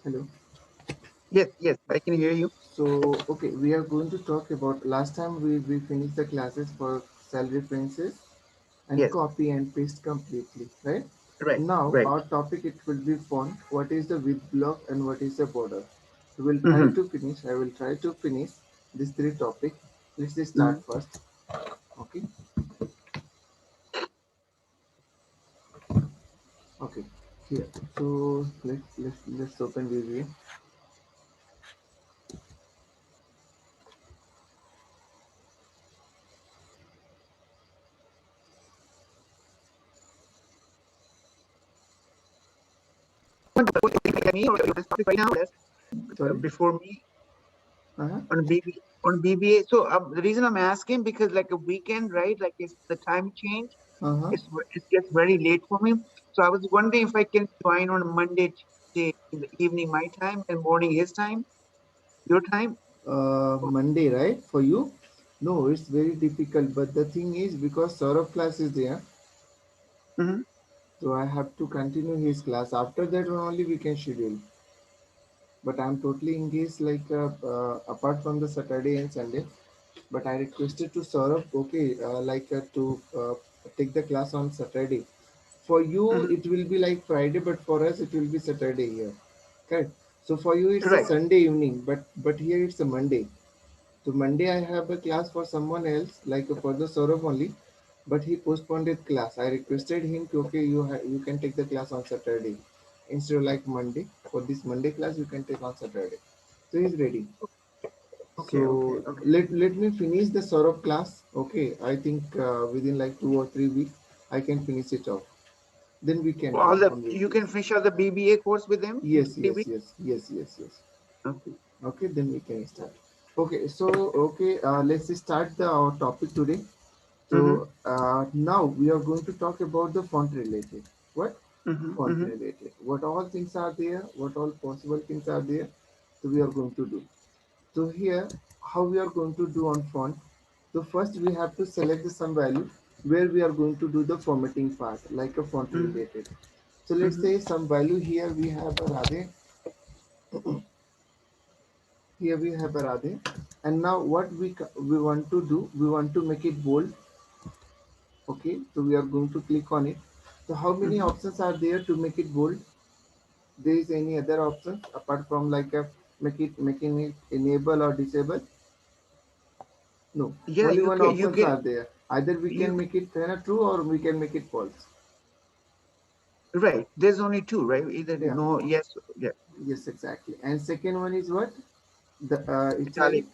Hello. Yes, yes, I can hear you. So, okay, we are going to talk about last time we finished the classes for cell references and Yes, copy and paste completely, right? right, Now, right. our topic it will be font. What is the width block and what is the border? We will try Mm-hmm. to finish. I will try to finish these three topics. Let's just Mm-hmm. start first. Okay. Okay. Here. So let's open VBA. Me or this topic right now? Yes. Sorry. Before me Uh-huh. on BBA. So the reason I'm asking because like a weekend, right? Like it's the time change. Uh-huh. It gets very late for me. So I was wondering if I can join on Monday, Tuesday in the evening my time and morning his time, your time. Monday, right? For you? No, it's very difficult. But the thing is, because Saurabh class is there, Mm-hmm. so I have to continue his class. After that, only we can schedule. But I'm totally engaged, like apart from the Saturday and Sunday. But I requested to Saurabh, okay, to take the class on Saturday. For you, Mm-hmm. it will be like Friday, but for us, it will be Saturday here. Correct. So for you, it's a Right. Sunday evening, but here it's a Monday. So Monday I have a class for someone else, like for the Saurabh only, but he postponed his class. I requested him to okay, you can take the class on Saturday instead of like Monday. For this Monday class, you can take on Saturday. So he's ready. Okay. Okay. So Okay. let me finish the Saurabh class. Okay, I think within like 2 or 3 weeks I can finish it off. Then we can All talk the on you weekdays. can finish out the BBA course with him in Yes, three yes, weeks. yes, yes, yes, yes. Okay. Okay, then we can start. Okay, so okay, let's start the our topic today. Mm-hmm. So now we are going to talk about the font related. What? Mm-hmm. Font Mm-hmm. related. What all things are there? What all possible things are there? So we are going to do. So here, how we are going to do on font? So first we have to select the some value where we are going to do the formatting part, like a font Mm-hmm. related. So let's Mm-hmm. say some value here we have a Radhe. Here we have a Radhe. And now what we want to do, we want to make it bold. Okay, so we are going to click on it. So how many Mm-hmm. options are there to make it bold? There is any other options apart from like a making it enable or disable? No, Yeah, only you one can you options can are there. Either we you can can, make it true or we can make it false. right. There's only two, right? Either Yeah, no, yes, yeah, yes, exactly. And second one is what? The italic. italic.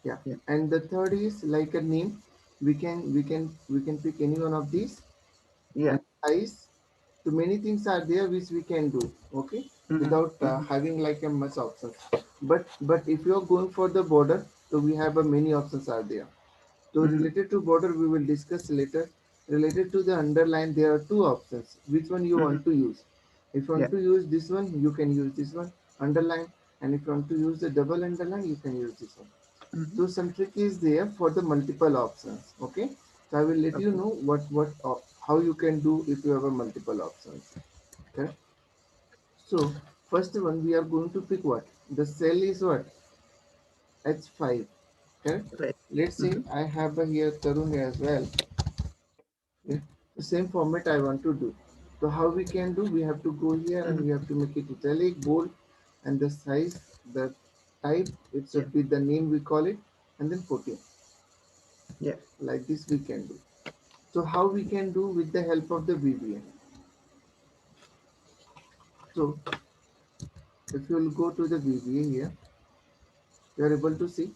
Yeah, Yeah, and the third is like a name. We can pick any one of these. yeah. And size. So many things are there which we can do, okay, Mm-hmm. without Mm-hmm. having like a much options. But if you are going for the border, so we have a many options are there. So Mm-hmm. related to border, we will discuss later. Related to the underline, there are two options. Which one you Mm-hmm. want to use? If you Yeah. want to use this one, you can use this one, underline. And if you want to use the double underline, you can use this one. Mm-hmm. So some trick is there for the multiple options. Okay. So I will let you Okay. know how you can do if you have a multiple options. Okay. So first one we are going to pick what? The cell is what? H5. Okay. Right. Let's say Mm-hmm. I have a here Tarun here as well. Okay. The same format I want to do. So how we can do? We have to go here and Mm-hmm. we have to make it italic, bold, and the size, the type. It Yeah. should be the name we call it, and then 14. Yeah. Like this we can do. So how we can do with the help of the VBA? So if you will go to the VBA here, you are able to see.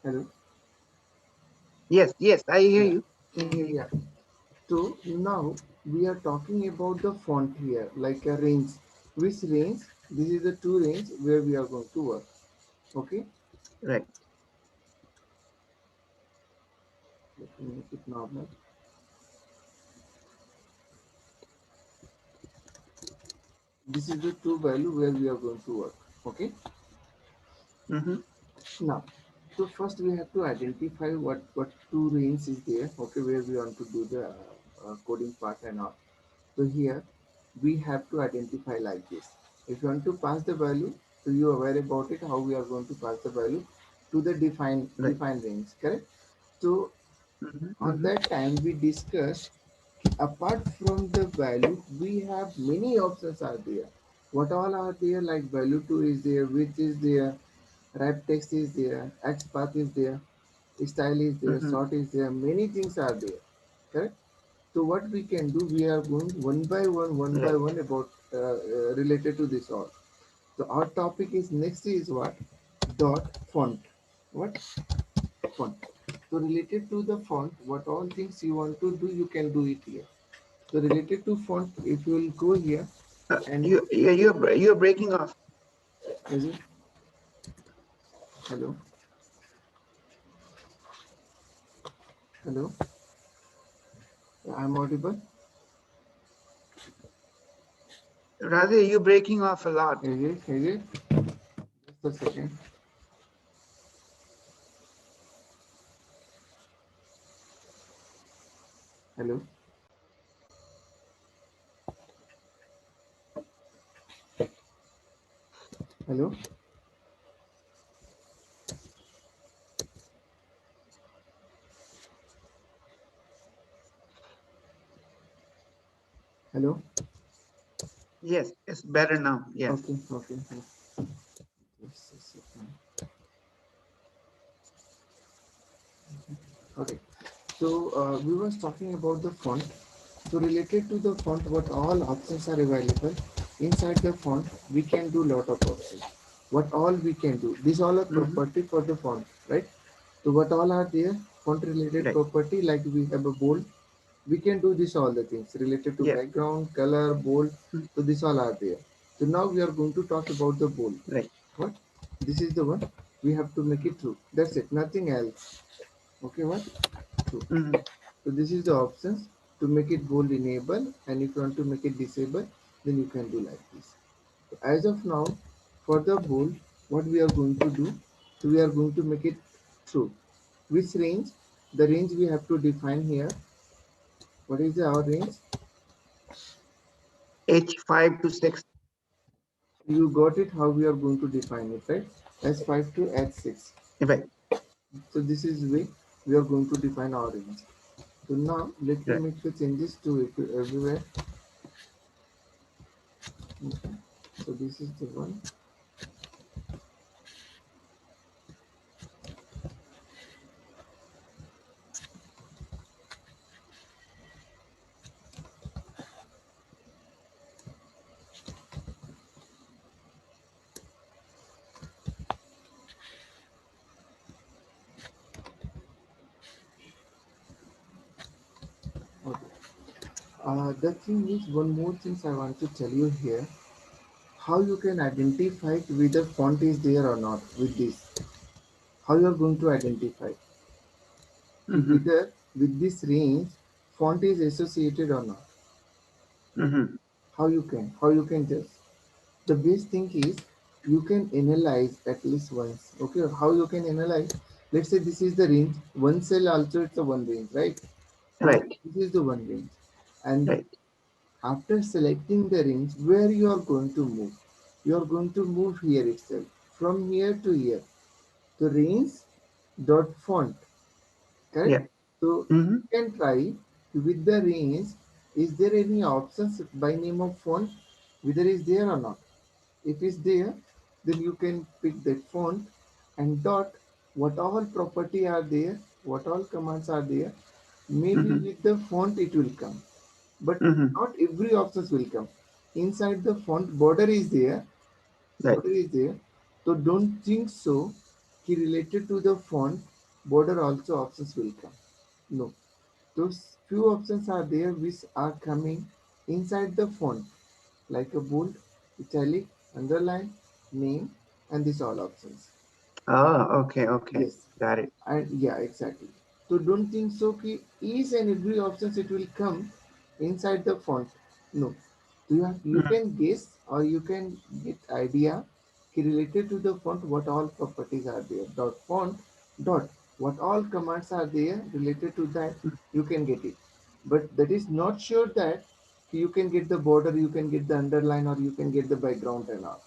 Hello. Yes. Yes. I hear Yeah. you. I hear you. Yeah. So now we are talking about the font here, like a range. Which range? This is the two range where we are going to work. Okay. Right. Let me make it normal. This is the two value where we are going to work. Okay. Mm-hmm. Now, so first we have to identify what two range is there. Okay, where we want to do the coding part and all. So here. we have to identify like this. If you want to pass the value, so you are aware about it, how we are going to pass the value to the Right. defined range, correct? So on Mm-hmm. that time we discussed, apart from the value, we have many options are there. What all are there? Like value 2 is there, width is there, wrap text is there, X path is there, style is there, Mm-hmm. sort is there, many things are there, correct? So what we can do, we are going one by Right. one about related to this all. So our topic is next is what? Dot font. What? Font. So related to the font, what all things you want to do, you can do it here. So related to font, if you will go here and You're breaking off. is it? Hello, hello. I'm audible. Rather, you're breaking off a lot. Is it? Is it? Just a second. Hello, hello, hello. Yes, it's better now. Yes. Okay, okay. Just a second. Okay. So we was talking about the font. So related to the font, what all options are available inside the font, we can do lot of options. What all we can do? These all are Mm-hmm. property for the font, right? So what all are there? Font related Right. property, like we have a bold. We can do this all the things related to Yes. background, color, bold. Mm. So this all are there. So now we are going to talk about the bold. Right. What? This is the one we have to make it true. That's it. Nothing else. Okay, what? True. Mm-hmm. So this is the options to make it bold enable, and if you want to make it disable, then you can do like this. So as of now, for the bold, what we are going to do, so we are going to make it true. Which range? The range we have to define here. What is our range? H5 to 6. You got it how we are going to define it, right? S5 to S6. Right. So this is the way we are going to define our range. So now let me Right. make the changes to it everywhere. Okay. So this is the one. Okay. The thing is, one more thing I want to tell you here, how you can identify whether font is there or not with this. How you are going to identify Mm-hmm. whether with this range font is associated or not. Mm-hmm. How you can judge. The best thing is you can analyze at least once. Okay, how you can analyze? Let's say this is the range. One cell also it's a one range, right? Fine. Right. This is the one range, and Right. after selecting the range, where you are going to move? You are going to move here itself, from here to here. The range dot font, correct? Yeah. So Mm-hmm. you can try with the range. Is there any options by name of font? Whether is there or not? If it's there, then you can pick that font and dot what all property are there, what all commands are there. Maybe Mm-hmm. with the font it will come, but Mm-hmm. not every options will come. Inside the font border is there, Right. border is there. So don't think so. Ki related to the font border also options will come. No, those few options are there which are coming inside the font, like a bold, italic, underline, name, and these all options. Oh, okay. Okay. Yes, Got it. and yeah, exactly. So don't think so ki each and every options it will come inside the font. No. So you Mm-hmm. can guess or you can get idea ki related to the font what all properties are there. Dot font dot what all commands are there related to that you can get it. But that is not sure that You can get the border, you can get the underline, or you can get the background and all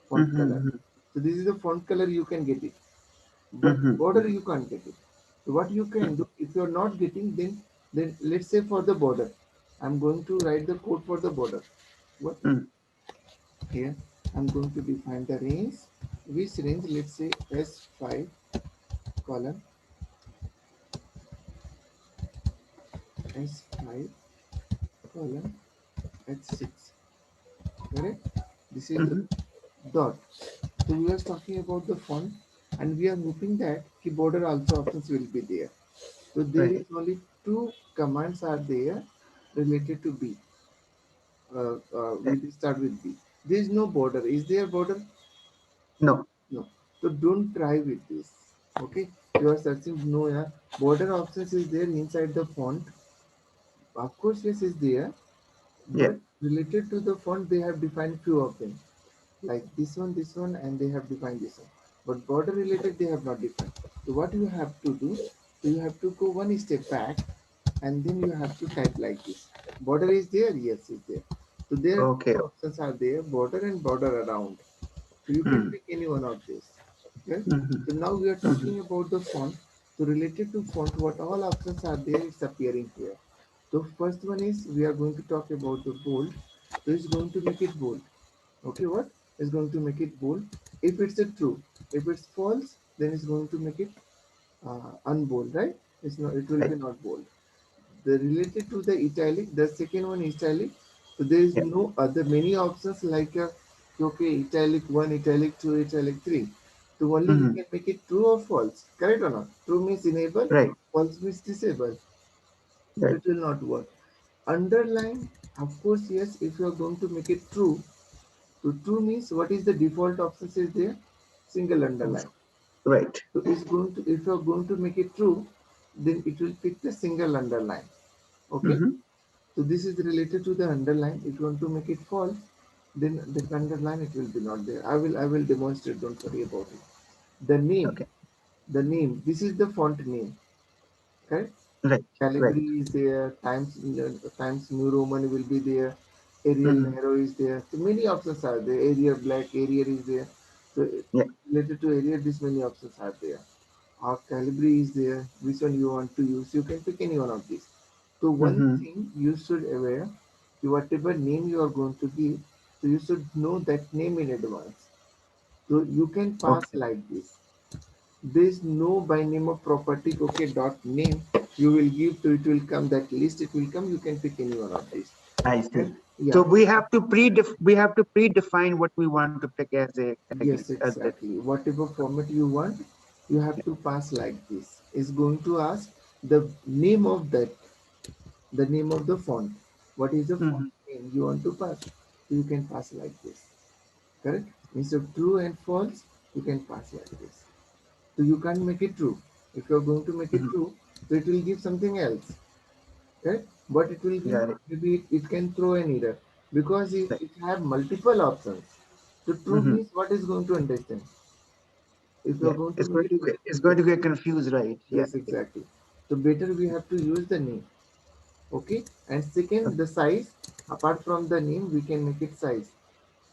font color. Mm-hmm. So this is the font color, you can get it, but Mm-hmm. border you can't get it. So what you can do, if you're not getting, then let's say for the border, I'm going to write the code for the border. What Mm-hmm. here? I'm going to define the range. Which range? Let's say S5 column S5 column H6. Correct? This is the Mm-hmm. dot. So we are talking about the font, and we are hoping that key border also options will be there. So there is Right. only two commands are there related to B. Right. We start with B. There is no border. Is there border? No. No. So don't try with this. Okay. You are searching no, yeah. Border options is there inside the font. Of course, yes, is there. Yeah. But related to the font, they have defined few of them. Like this one, and they have defined this one. But border related, they have not defined. So what you have to do, so you have to go one step back, and then you have to type like this. Border is there, yes, is there. So there are Okay. two options are there, border and border around. So you can Mm-hmm. pick any one of these. Okay. Mm-hmm. So now we are Mm-hmm. talking about the font. So related to font, what all options are there, it's appearing here. So first one is we are going to talk about the bold. So it's going to make it bold. Okay, what is going to make it bold? If it's a true, if it's false, then it's going to make it unbold, right? It's not. It will Right. be not bold. The related to the italic, the second one italic. So there is Yeah. no other many options like okay, italic one, italic two, italic three. So only you Mm-hmm. can make it true or false. Correct or not? True means enable, Right. false means disable. So Right. it will not work. Underline, of course, yes. If you are going to make it true, so true means what is the default options is there? Single underline. Right. So it's going to if you are going to make it true, then it will pick the single underline. Okay. Mm-hmm. So this is related to the underline. If you want to make it false, then the underline it will be not there. I will demonstrate. Don't worry about it. The name, Okay. the name. This is the font name. Correct. Right. Right. Calibri is there. Times New Roman will be there. Arial Mm-hmm. Narrow is there. So many options are there. Arial Black, Arial is there. So Yeah. related to Arial, this many options are there. Or Calibri is there. Which one you want to use? You can pick any one of these. So one Mm-hmm. thing you should aware, whatever name you are going to give, so you should know that name in advance. So you can pass Okay. like this. There is no by name of property. Okay, dot name. You will give to it will come that list. It will come. You can pick any one of these. I And see. So yeah, we have to predefine what we want to pick as a category yes, as the exactly. Whatever format you want, you have to pass like this. It's going to ask the name of that, the name of the font. What is the font mm-hmm. name you want to pass? You can pass like this. Correct? Instead of true and false, you can pass like this. So you can't make it true. If you're going to make it Mm-hmm. true, so it will give something else. Correct? But it will give Got it. maybe it can throw an error because Right. it have multiple options. So true Mm-hmm. means what is going to understand. If you are Yeah. going to make it It's going to get confused, right? Yeah. yes Yeah. exactly. So better we have to use the name. Okay. And second, Okay. the size. Apart from the name, we can make it size.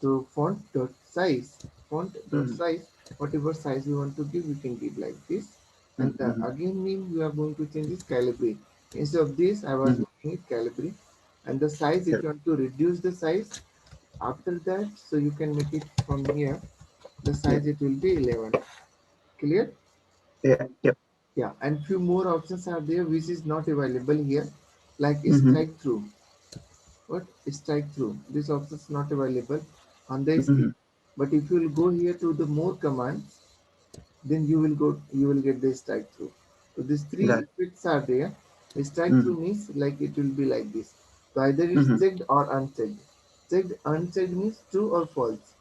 So font dot size, font dot Mm-hmm. size, whatever size you want to give, we can give like this. And the Mm-hmm. again name we are going to change is Calibri. Instead of this, I was Mm-hmm. making it Calibri. And the size, if Sure. you want to reduce the size, after that, so you can make it from here. The Yeah. size it will be 11. Clear? Yeah. Yep. Yeah. And few more options are there which is not available here, like Mm-hmm. strike through. What strike through? This option is not available on the Mm-hmm. screen. But if you will go here to the more commands, then you will get the strike through. So these three Got it. effects are there. The strike Mm-hmm. through means like it will be like this. So either it's Mm-hmm. checked or unchecked. Checked unchecked means true or false.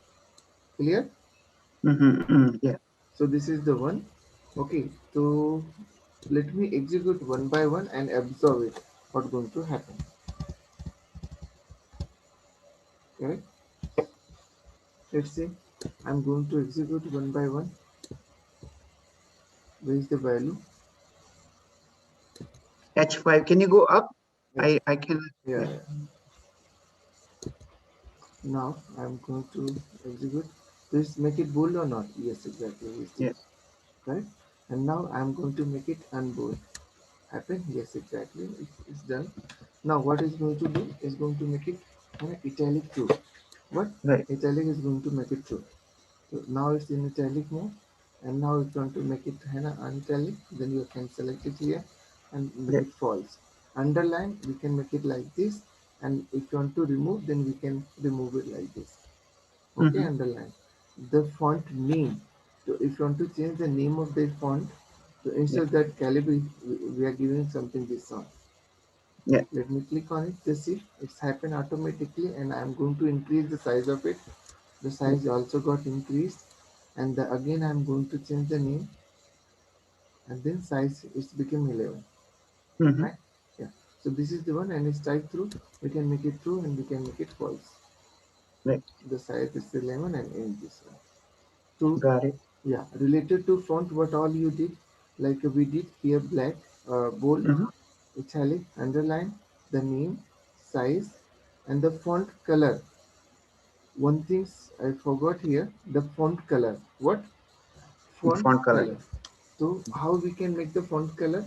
Clear? Mm-hmm. Mm-hmm. Yeah. So this is the one. Okay. So let me execute one by one and observe it. What's going to happen? Correct? Let's say I'm going to execute one by one. Where is the value? H5. Can you go up? Yeah, I can. yeah, Yeah. yeah. Now I'm going to execute. Please make it bold or not? Yes, exactly. Yes, it is. Yes. Correct. And now I'm going to make it unbold. Happen? Yes, exactly. It's done. Now what is going to do is going to make it an italic true. What? Right. Italic is going to make it true. So now it's in italic mode. And now if you want to make it unitalic, then you can select it here and make Yeah. it false. Underline, we can make it like this. And if you want to remove, then we can remove it like this. Okay, Mm-hmm. underline. The font name. So if you want to change the name of the font, so Yeah. instead of that Calibri, we are giving something this one. Yeah. Let me click on it. Just see, it's happened automatically, and I'm going to increase the size of it. The Yeah. size also got increased, and again I'm going to change the name, and then size it's became 11. Mm-hmm. Right? Yeah. So this is the one, and it's type through. We can make it true, and we can make it false. Right. The size is 11, and end this one. So Got it. yeah, related to font, what all you did, like we did here, black, bold, Mm-hmm. italic, underline, the name, size, and the font color. One thing I forgot here, the font color. What? Font Font color. color. So how we can make the font color?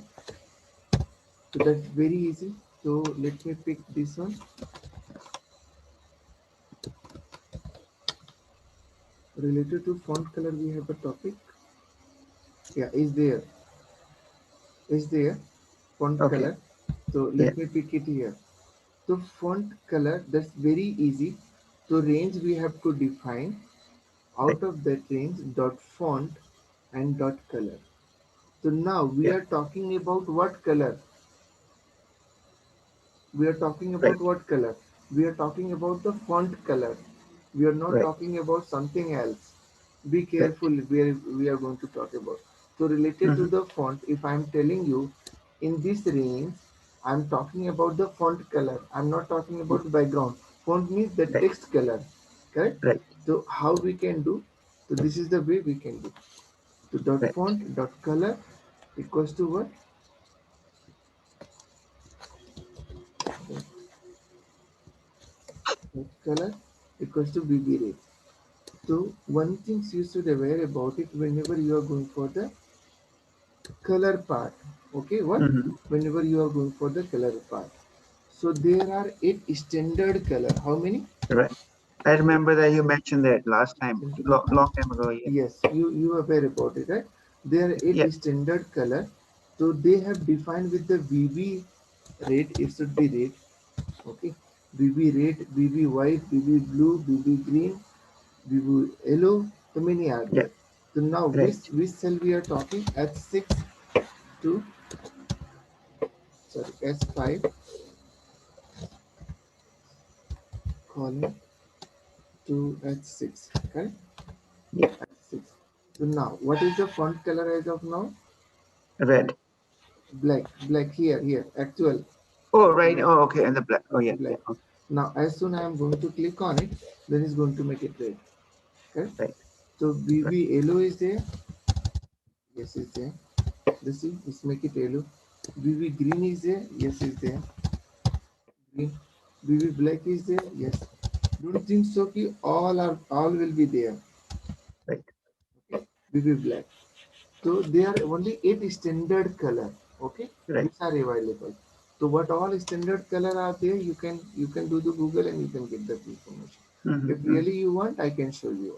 So that's very easy. So let me pick this one. Related to font color, we have a topic. Yeah, is there font Okay. color. So Yeah. let me pick it here. So font color, that's very easy. So range we have to define. Right. Out of that range, dot font and dot color. So now we Yeah. are talking about what color? We are talking Right. about what color? We are talking about the font color. We are not Right. talking about something else. Be Right. careful where we are going to talk about. So related to Mm-hmm. the font, if I am telling you in this range, I am talking about the font color. I am not talking about the background. Font means the Right. text color. Correct? Right. So how we can do? So this is the way we can do. So dot Right. font dot color equals to what? Dot color equals to BB rate. So one thing you should aware about it whenever you are going for the color part. Okay, what? Mm-hmm. Whenever you are going for the color part. So there are 8 standard color. How many? Right. I remember that you mentioned that last time, long time ago. Yeah. Yes, you are aware about it, right? There are eight Yeah. standard color. So they have defined with the VB rate. It should be rate. Okay, BB red, BB white, BB blue, BB green, BB yellow. So many are Yeah. there. So now Right. which cell we are talking? H6 to sorry S5 column to H6. Correct? Yeah. H6. So now what is the font color as of now? Red. Black. Black here. Actual Oh, right. Oh, okay. And the black. Oh, yeah. Yeah. black. Okay. Now as soon I am going to click on it, then it's going to make it red. Correct? Right. So Right. BB yellow is there. Yes, it's there. Let's see, let's make it yellow. BB green is there? Yes, it's there. Green. BB black is there? Yes. Don't think so ki all will be there. Right. Okay. BB black. So there are only 8 standard color. Okay, Right. which are available. So what all standard color are there? You can do the Google and you can get that information. If Mm-hmm. really you want, I can show you.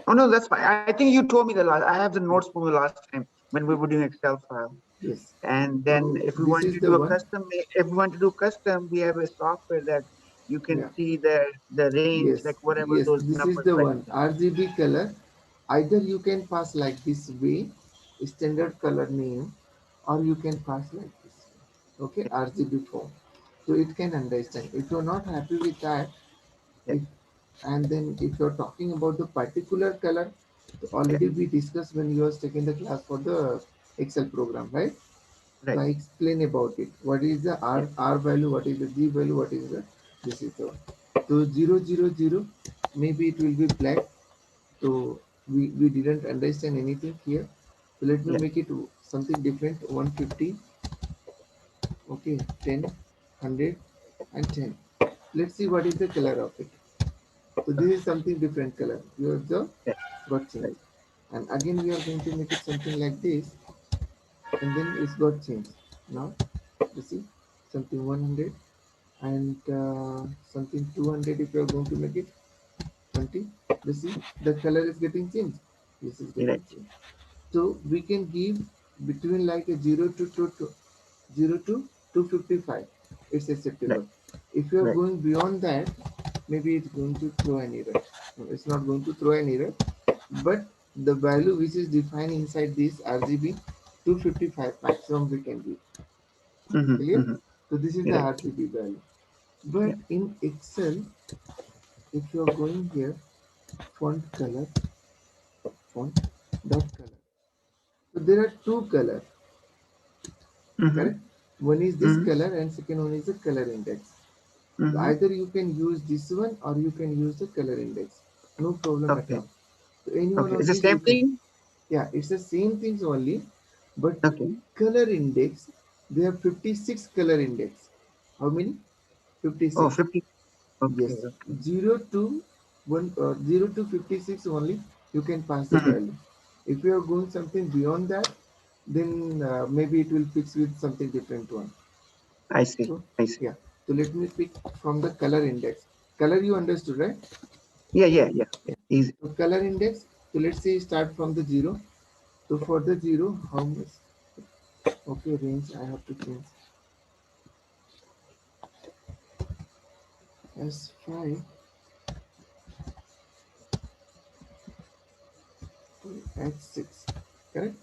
Oh no, that's fine. I think you told me the last. I have the notes from the last time when we were doing Excel file. Yes. And then So if we this want is to the do a one. custom, if we want to do custom, we have a software that you can Yeah. see the range, Yes, like whatever yes, those this is numbers the like. one. RGB color. Either you can pass like this way, standard color name, or you can pass like this way. Okay, RGB form. So it can understand. If you're not happy with that, Yeah, if and then if you're talking about the particular color, so yeah, already we discussed when you was taking the class for the Excel program, right? So right, I explain about it. What is the yeah, R value? What is the G value? What is the this is the one. So 000, maybe it will be black. So we didn't understand anything here. So let me yeah. make it something different. 150. Okay, 10, 100, and 10. Let's see what is the color of it. So this is something different color. You observe, Yes. got changed. Right. And again we are going to make it something like this, and then it's got changed. Now you see something 100 and something 200. If you are going to make it 20, you see the color is getting changed. This is getting Right. changed. So we can give between like a 0 to 255. It's Right. acceptable. If you are Right. going beyond that, maybe it's going to throw an error. No, it's not going to throw an error, but the value which is defined inside this RGB 255 maximum we can give. Mm-hmm. Clear? Mm-hmm. So this is the Right. RGB value. But Yeah. in Excel, if you are going here, font color, font dot color. So there are two colors, Mm-hmm. correct? One is this Mm-hmm. color and second one is the color index. So Mm-hmm. either you can use this one or you can use the color index. No problem at Okay. all. So any one Okay. It's of the these same you can. thing. Yeah, it's the same things only, but Okay. color index, they have 56 color index. How many? Oh, 56. 50. Okay. Yes, Okay. 0 to 1, 0 to 56 only you can pass the Mm-hmm. value. If you are going something beyond that, then maybe it will fix with something different one. I see. So I see. yeah, so let me pick from the color index. Color you understood, right? Yeah. Yeah. Yeah. Yeah. Easy. So color index. So let's say start from the zero. So for the zero, how much? Okay, range I have to change. S5 to H6. Correct?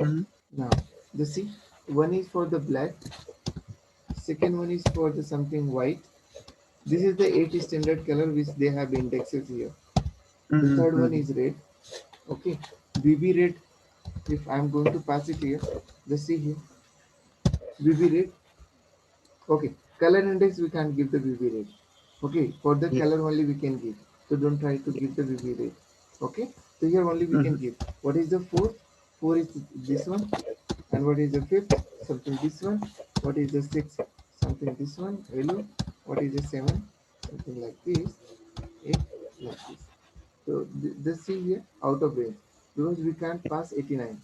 Mm-hmm. Now the see, one is for the black, second one is for the something white. This is the 8 standard color which they have indexes here. The third Mm-hmm. one Mm-hmm. is red. Okay, BB red. If I'm going to pass it here, just see here, BB red. Okay, color index we can't give the BB rate. Okay, for the Yeah. color only we can give. So don't try to Yeah. give the BB rate. Okay, so here only we Mm-hmm. can give. What is the fourth? Four is this one. And what is the fifth? Something this one. What is the sixth? Something this one. Yellow. What is the seven? Something like this. Eight, like this. So the see here out of range because we can't pass 89.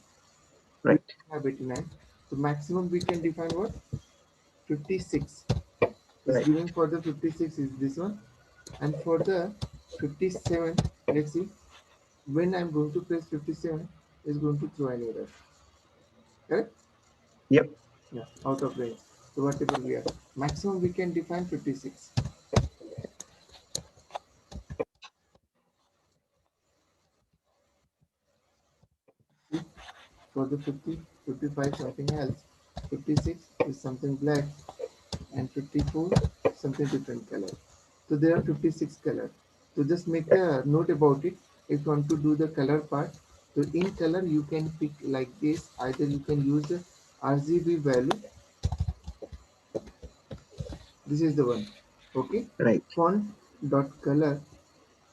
We Right. have 89. So maximum we can define what? 56 is Right. given for the 56 is this one, and for the 57, let's see, when I'm going to press 57 is going to throw an error, correct? Yep. Yeah, out of range. So whatever we are, maximum we can define 56. See, for the 50, 55 something else, 56 is something black, and 54 something different color. So there are 56 color. So just make a note about it. If you want to do the color part, so in color you can pick like this. Either you can use the RGB value. This is the one. Okay. Right. Font dot color.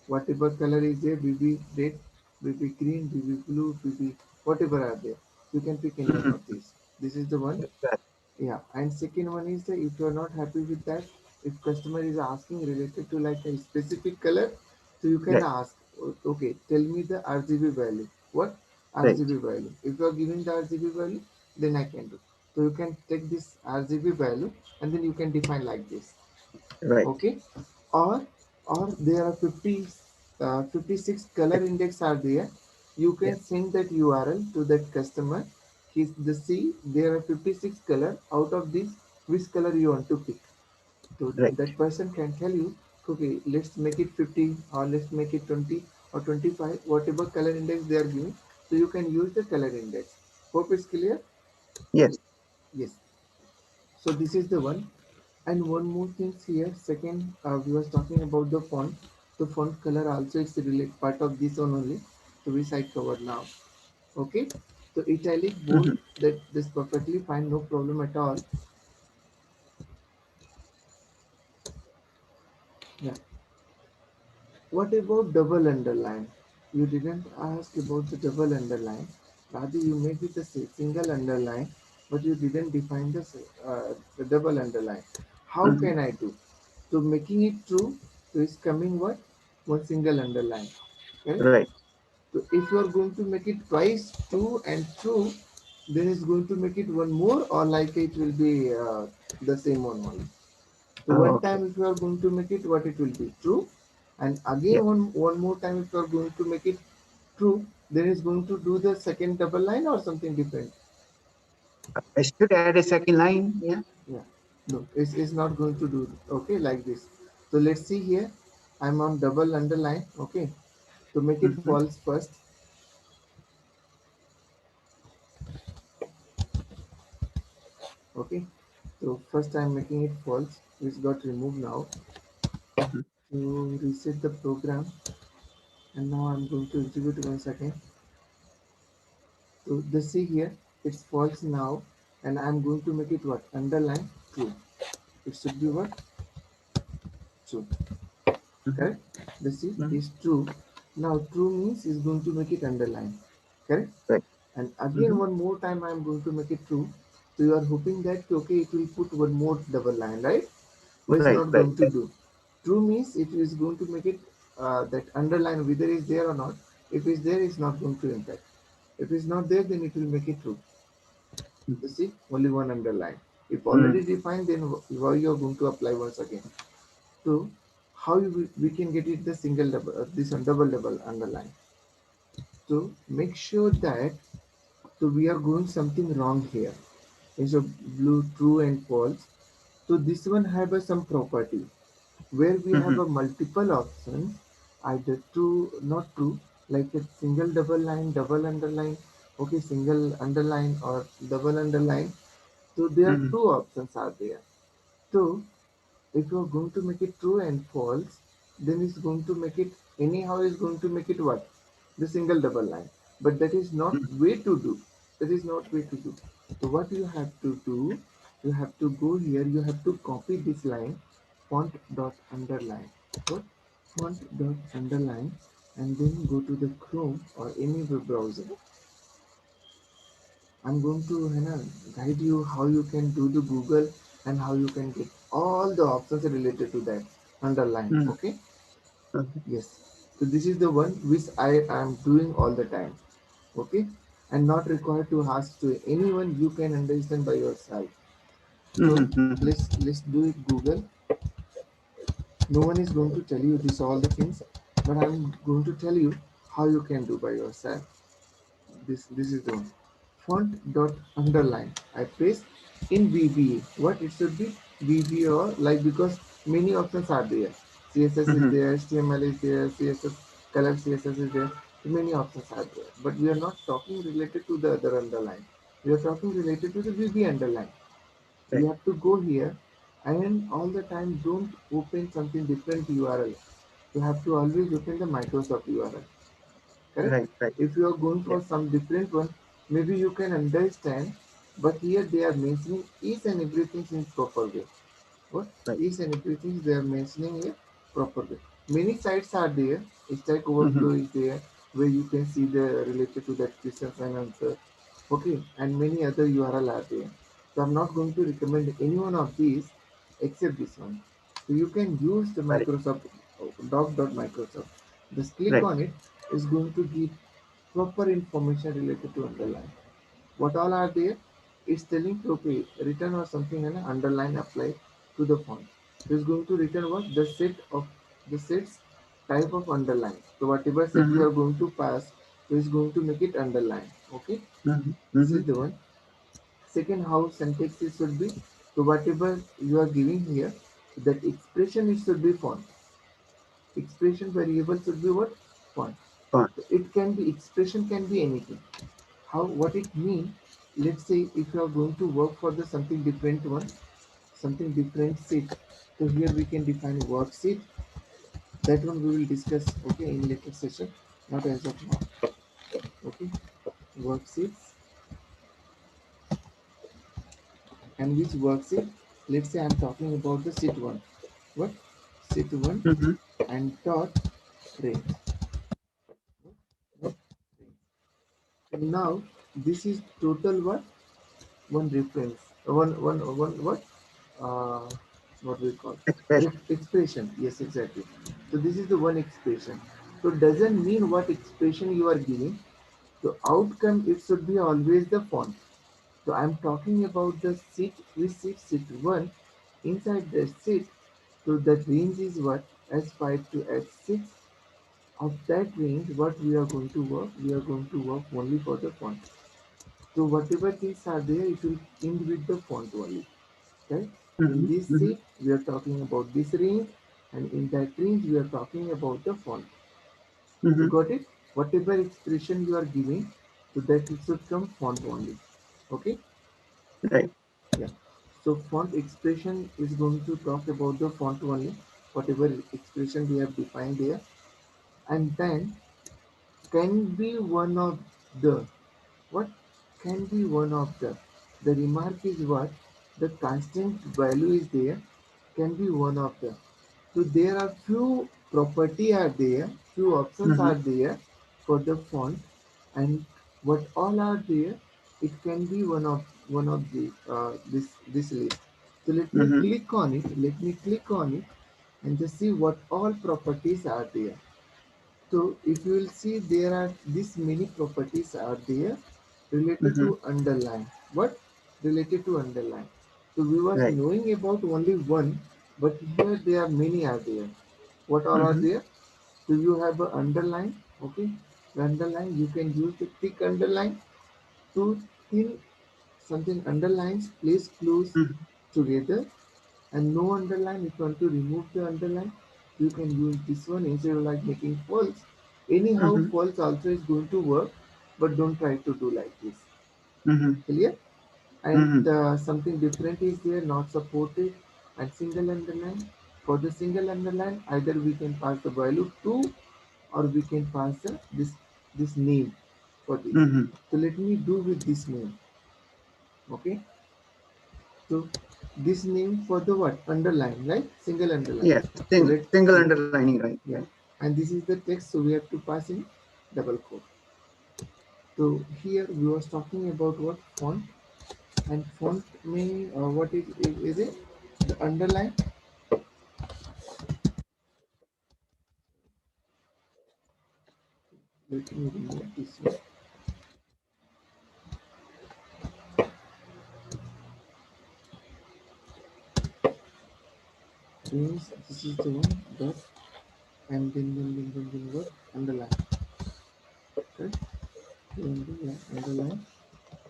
Whatever color is there, BB red, BB green, BB blue, BB whatever are there. You can pick any one Mm-hmm. of these. This is the one. Right. Yeah, and second one is that if you are not happy with that, if customer is asking related to like a specific color, so you can Right. ask, okay, tell me the RGB value. What Right. RGB value? If you are giving the RGB value, then I can do. So you can take this RGB value and then you can define like this. Right. Okay, or or there are 50, 56 color index are there. You Yeah. can send that URL to that customer. He's the see there are 56 color. Out of this, which color you want to pick? So Right. that person can tell you, okay, let's make it 50 or let's make it 20 or 25, whatever color index they are giving. So you can use the color index. Hope it's clear. Yes. Yes. So this is the one. And one more thing here. Second, we was talking about the font. The font color also is related part of this one only. So which I covered now. Okay. So italic bold, Mm-hmm. that this perfectly fine, no problem at all. Yeah. What about double underline? You didn't ask about the double underline. Rather, you made it a single underline, but you didn't define the double underline. How Mm-hmm. can I do? So making it true, so it's coming what? one single underline. Correct? Right. So if you are going to make it twice true and true, then it's going to make it one more, or like it will be the same one only. So Oh, one okay. time if you are going to make it, what it will be true, and Yeah. again one more time if you are going to make it true, then it's going to do the second double line or something different. I should add a second line. Yeah. Yeah, no, it's not going to do okay like this. So let's see here. I'm on double underline. Okay, to make it Mm-hmm. false first. Okay, so first I'm making it false, which got removed now. Mm-hmm. To reset the program, and now I'm going to execute once again. So the see here, it's false now, and I'm going to make it what? Underline true. It should be what? True. Mm-hmm. Correct? The see Mm-hmm. is true. Now true means is going to make it underline. Correct? Right. And again Mm-hmm. one more time I am going to make it true. So you are hoping that okay it will put one more double line, right? But it's Right. not Right. going to do. True means it is going to make it that underline whether is there or not. If it's there, it's not going to impact. If it's not there, then it will make it true. You see, only one underline. If Mm-hmm. already defined, then why you are going to apply once again. So how we can get it the single double this one double underline. So make sure that so we are going something wrong here. Instead of blue true and false. So this one have a some property where we have Mm-hmm. a multiple options, either true, not true, like a single double line, double underline, okay, single underline or double underline. So there are Mm-hmm. two options are there. So if you are going to make it true and false, then it's going to make it anyhow is going to make it what? The single double line. But that is not way to do. That is not way to do. So what you have to do, you have to go here, you have to copy this line, font dot underline. What? Font dot underline, and then go to the Chrome or any web browser. I'm going to guide you how you can do the Google and how you can get all the options related to that underline. Mm-hmm. Okay? Okay. Yes. So this is the one which I am doing all the time. Okay? And not required to ask to anyone. You can understand by yourself. So Mm-hmm. Mm-hmm. let's do it Google. No one is going to tell you this all the things, but I'm going to tell you how you can do by yourself. This is the one. Font dot underline. I press in VBA. What it should be VBA or like because many options are there. CSS is Mm-hmm. there, HTML is there, CSS color CSS is there. Many options are there. But we are not talking related to the other underline. We are talking related to the VB underline. So you Right. have to go here and all the time don't open something different URL. You have to always open the Microsoft URL. Correct? Right. Right. If you are going Yeah. for some different one, maybe you can understand, but here they are mentioning each and everything in proper way. What? Right. Each and everything they are mentioning here proper way. Many sites are there. Stack Mm-hmm. Overflow is there where you can see the related to that questions and answer. Okay, and many other URL are there. So I'm not going to recommend any one of these except this one. So you can use the Got it. Microsoft doc.microsoft. Just click Right. on it. It's going to give proper information related to underline. What all are there? It's telling okay, return or something and underline apply to the font. So it's going to return what the sets type of underline. So whatever set you Mm-hmm. are going to pass, so it's going to make it underline. Okay, Mm-hmm. this Mm-hmm. is the one. Second, how syntax it should be. So whatever you are giving here, that expression it should be font. Expression variable should be what? Font. Fine. So it can be expression can be anything. How what it mean? Let's say if you are going to work for the something different one, something different sheet. So here we can define worksheet. That one we will discuss okay in later session, not as of now. Okay, worksheets and which worksheet? Let's say I'm talking about the sheet one. What? Sheet one Mm-hmm. and dot range. What? And now this is total what? One reference. One what? Uh, what we call Expression. expression. Yes, exactly. So this is the one expression. So doesn't mean what expression you are giving. So outcome it should be always the font. So I'm talking about the seat, which seat one inside the seat. So the range is what S5 to S6. Of that range, what we are going to work, we are going to work only for the font. So whatever things are there, it will end with the font only. Right? In Mm-hmm. this Mm-hmm. seat, we are talking about this range, and in that range, we are talking about the font. So Mm-hmm. got it? Whatever expression you are giving, so that it should come font only. Okay? Right. Yeah. So font expression is going to talk about the font only, whatever expression we have defined there, and then can be one of the what can be one of the remark is what the constant value is there can be one of the. So there are few property are there, few options Mm-hmm. are there for the font, and what all are there, it can be one of the this list. So let me Mm-hmm. click on it. Let me click on it and just see what all properties are there. So if you will see there are this many properties are there related Mm-hmm. to underline. What? Related to underline. So we was Right. knowing about only one, but here there are many are there. What all are Mm-hmm. there? So you have a underline, okay? The underline you can use the thick underline to thin something underlines, place close Mm-hmm. together, and no underline. If you want to remove the underline, you can use this one instead of like making false. Anyhow, Mm-hmm. false also is going to work, but don't try to do like this. Mm-hmm. Clear? And Mm-hmm. something different is there, not supported, and single underline. For the single underline, either we can pass the value to, or we can pass this name for this. Mm-hmm. So let me do with this name. Okay. So this name for the what? Underline, right? Single underline. Yeah. So let's Single see. underlining. Right. Right. Yeah. And this is the text, so we have to pass in double quote. So here we was talking about what font, and font mean what is it? The underline. Let me remove this one. Means this is the one dot, and then what? Underline. Okay. Underline.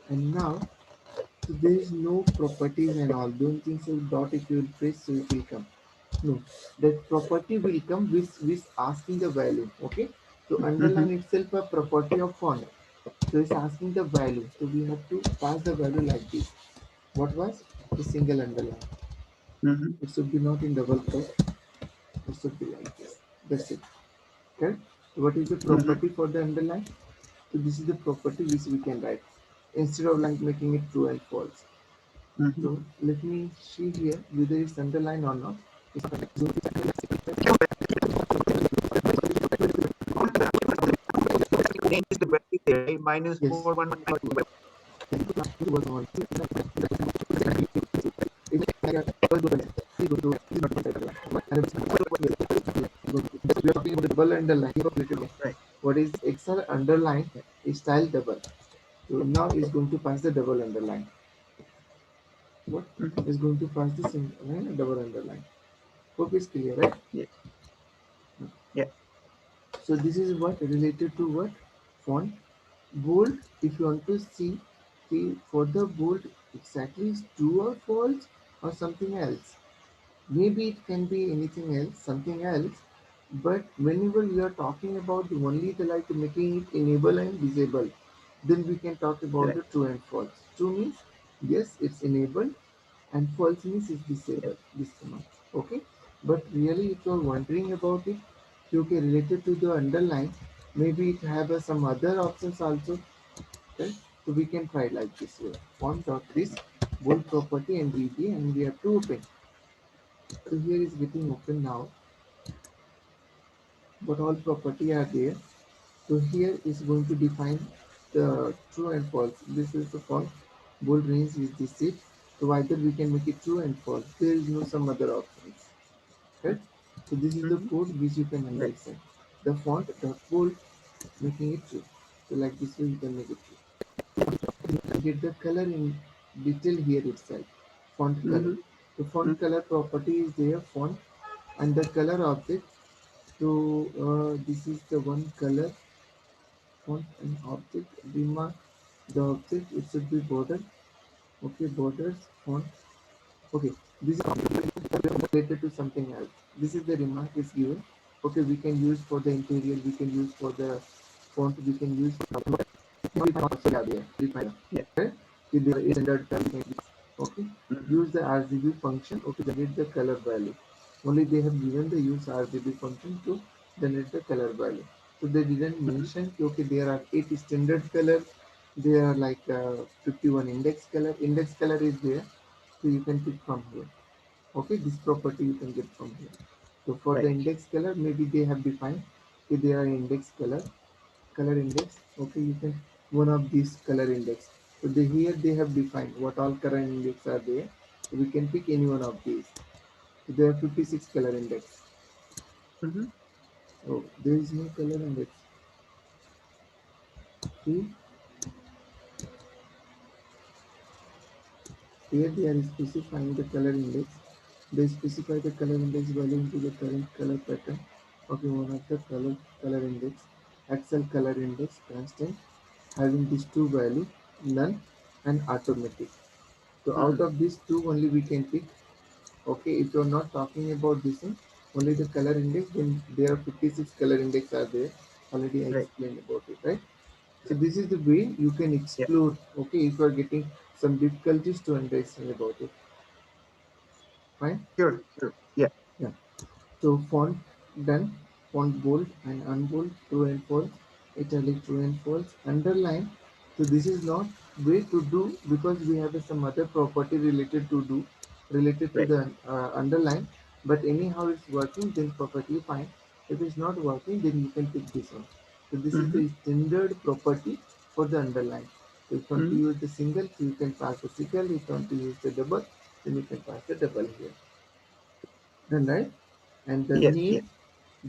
And now, so there is no properties and all. Don't think so. Dot if you will press, so it will come. No, that property will come with asking the value. Okay. So Mm-hmm. underline itself a property of font. So it's asking the value. So we have to pass the value like this. What was the single underline? Mm-hmm. It should be not in double quote. It should be like this. That's it. Okay. What is the Mm-hmm. property for the underline? So this is the property which we can write instead of like making it true and false. Mm-hmm. So let me see here whether it's underlined or not. Range is the value there, right? Minus Yes. 4115. It was on. We are talking about the double underline. Right. What is XR underline is style double. So now is going to pass the double underline. What Mm-hmm. is going to pass the double underline? Hope is clear, right? Yeah. Yeah. So this is what related to what font bold. If you want to see for the bold exactly is true or false or something else. Maybe it can be anything else, something else. But whenever we are talking about only the like making it enable and disable, then we can talk about Right. the true and false. True means yes, it's enabled, and false means it's Yeah. disabled. This command. Okay. But really, if you are wondering about it, okay, related to the underline, maybe it have some other options also. Okay. So we can try like this way. Font dot this bold property and VB, and we have to open. So here is getting open now, but all property are there. So here is going to define the true and false. This is the false. Bold range is this it. So either we can make it true and false. There is no some other options. Right? So this is the Mm-hmm. code which you can Right. understand. The font dot bold making it true. So like this way you can make it true. Get the color in detail here itself. Font color. Mm-hmm. The font color property is there, font and the color object. So this is the one color font and object. Remark the object. It should be border. Okay, borders font. Okay, this is related to something else. This is the remark is given. Okay, we can use for the interior. We can use for the font. We can use for Yeah. right? If there is standard term, okay, Mm-hmm. use the RGB function, okay, generate the color value. Only they have given the use RGB function to generate the color value. So they didn't Mm-hmm. mention okay there are 8 standard color, there are like 51 index color. Index color is there, so you can pick from here. Okay, this property you can get from here. So for the Right. index color, maybe they have defined if there are index color index. Okay, you can one of these color index. So here they have defined what all color index are there. So we can pick any one of these. So there are 56 color index. Mm-hmm. Oh, there is no color index. See, here they are specifying the color index. They specify the color index value into the current color pattern. Okay, one of the color index, Excel color index constant, having these two value, none and automatic. So out Mm-hmm. of these two only we can pick. Okay, if you're not talking about this one, only the color index, then there are 56 color index are there. Already I Right. explained about it, right? So Yeah. this is the way you can Yeah. explore. Okay, if you are getting some difficulties to understand about it, fine. Sure. Sure. Yeah. Yeah. So font done, font bold and unbold, true and false, italic true and false, underline. So this is not way to do because we have some other property related to do, related to Right. the underline. But anyhow it's working, then perfectly fine. If it's not working, then you can pick this one. So this is Mm-hmm. the standard property for the underline. So if you want to Mm-hmm. use the single, so you can pass the single. If you want to use the double, then you can pass the double here. Then right? And Yes. Yes.